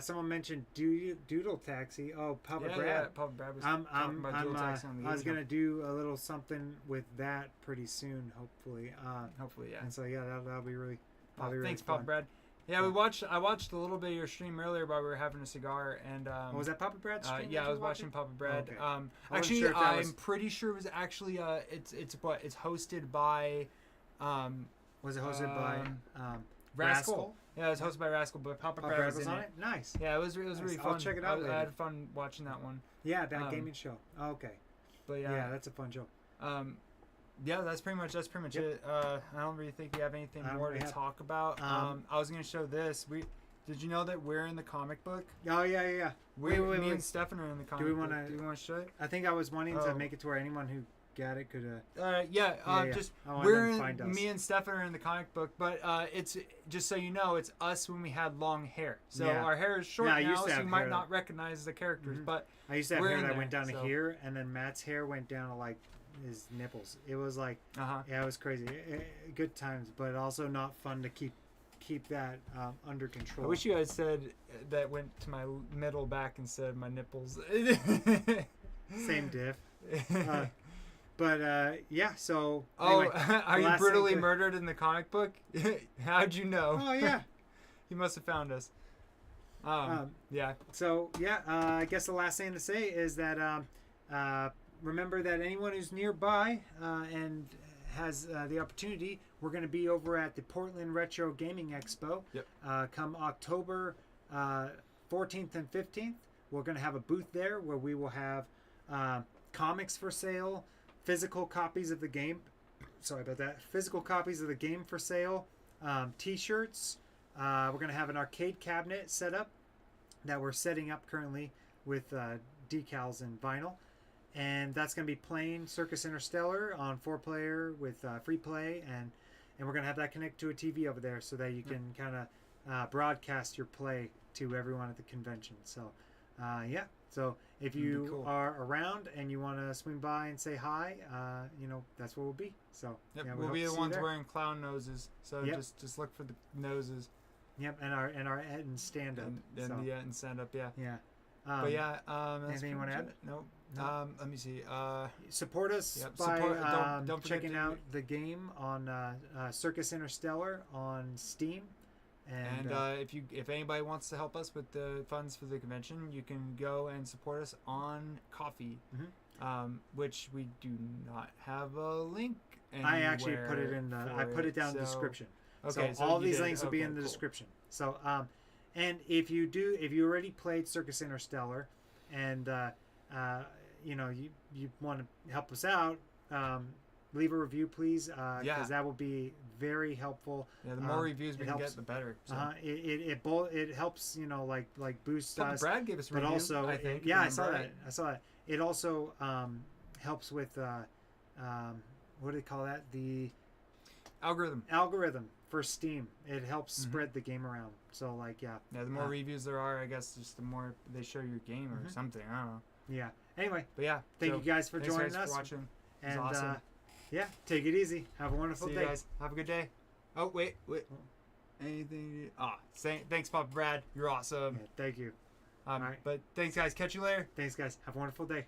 Someone mentioned Doodle Taxi. Oh, Papa Brad. Yeah, Papa Brad was talking about Doodle Taxi on the I was original. gonna do a little something with that pretty soon, hopefully. Hopefully, yeah. And so that'll be really. Thanks, fun. Papa Brad. Yeah, I watched a little bit of your stream earlier while we were having a cigar, and was that Papa Brad's stream? yeah, I was watching Papa Brad. Okay. Actually, sure I'm pretty sure it was actually it's hosted by was it hosted by Rascal? Yeah, it was hosted by Rascal, but Papa Brad was on it. Nice. Yeah, it was really fun. I'll check it out later. I had fun watching that one. Yeah, that gaming show. Oh, okay. But yeah, that's a fun show. Yeah, that's pretty much it. I don't really think we have anything more to talk about. I was gonna show this. Did you know that we're in the comic book? Oh yeah. Me and Stephan are in the comic book. Do we want to show it? I think I was wanting to make it to where anyone who got it could. Just me and Stephan are in the comic book, but it's just so you know, it's us when we had long hair. So our hair is short now, so you might not recognize the characters. But I used to have hair that went down to here, and then Matt's hair went down to like his nipples. It was like, it was crazy. Good times, but also not fun to keep that under control. I wish you guys said that went to my middle back instead of my nipples. Same diff. Yeah. So. Anyway, Oh, are you brutally murdered in the comic book? How'd you know? Oh yeah. You must have found us. Yeah. So yeah, I guess the last thing to say is that remember that anyone who's nearby and has the opportunity, we're going to be over at the Portland Retro Gaming Expo. Yep. Come October 14th and 15th, we're going to have a booth there where we will have comics for sale, physical copies of the game. Sorry about that. Physical copies of the game for sale, T-shirts. We're going to have an arcade cabinet set up that we're setting up currently with decals and vinyl. And that's going to be playing Circus Interstellar on 4-player with free play. And we're going to have that connect to a TV over there so that you can kind of broadcast your play to everyone at the convention. So, yeah. So if you are around and you want to swing by and say hi, that's where we'll be. So we'll be the ones wearing clown noses. So just look for the noses. Yep, and our Ettin stand up. And stand up, yeah. Yeah. But yeah, anything you want to add? No. Let me see. Support us by don't checking out the game on Circus Interstellar on Steam. And if anybody wants to help us with the funds for the convention, you can go and support us on Coffee, which we do not have a link anywhere. I actually put it in I put it down in the description. Okay, so all these links will be in the description. So and if you already played Circus Interstellar, and you want to help us out, leave a review, please, because that will be very helpful. Yeah, the more reviews we can get, the better. So. It helps, like boost us. Brad gave us a review, but also, I think. I saw that. It also helps with what do they call that? The algorithm for Steam. It helps spread the game around. So the more reviews there are, I guess just the more they show your game or something. I don't know. Yeah. Anyway. But yeah. Thank you guys for joining us. For watching. And awesome. Yeah, take it easy. Have a wonderful day. See you guys. Have a good day. Oh wait. Anything? Thanks, Papa Brad. You're awesome. Yeah, thank you. All right. But thanks, guys. Catch you later. Thanks, guys. Have a wonderful day.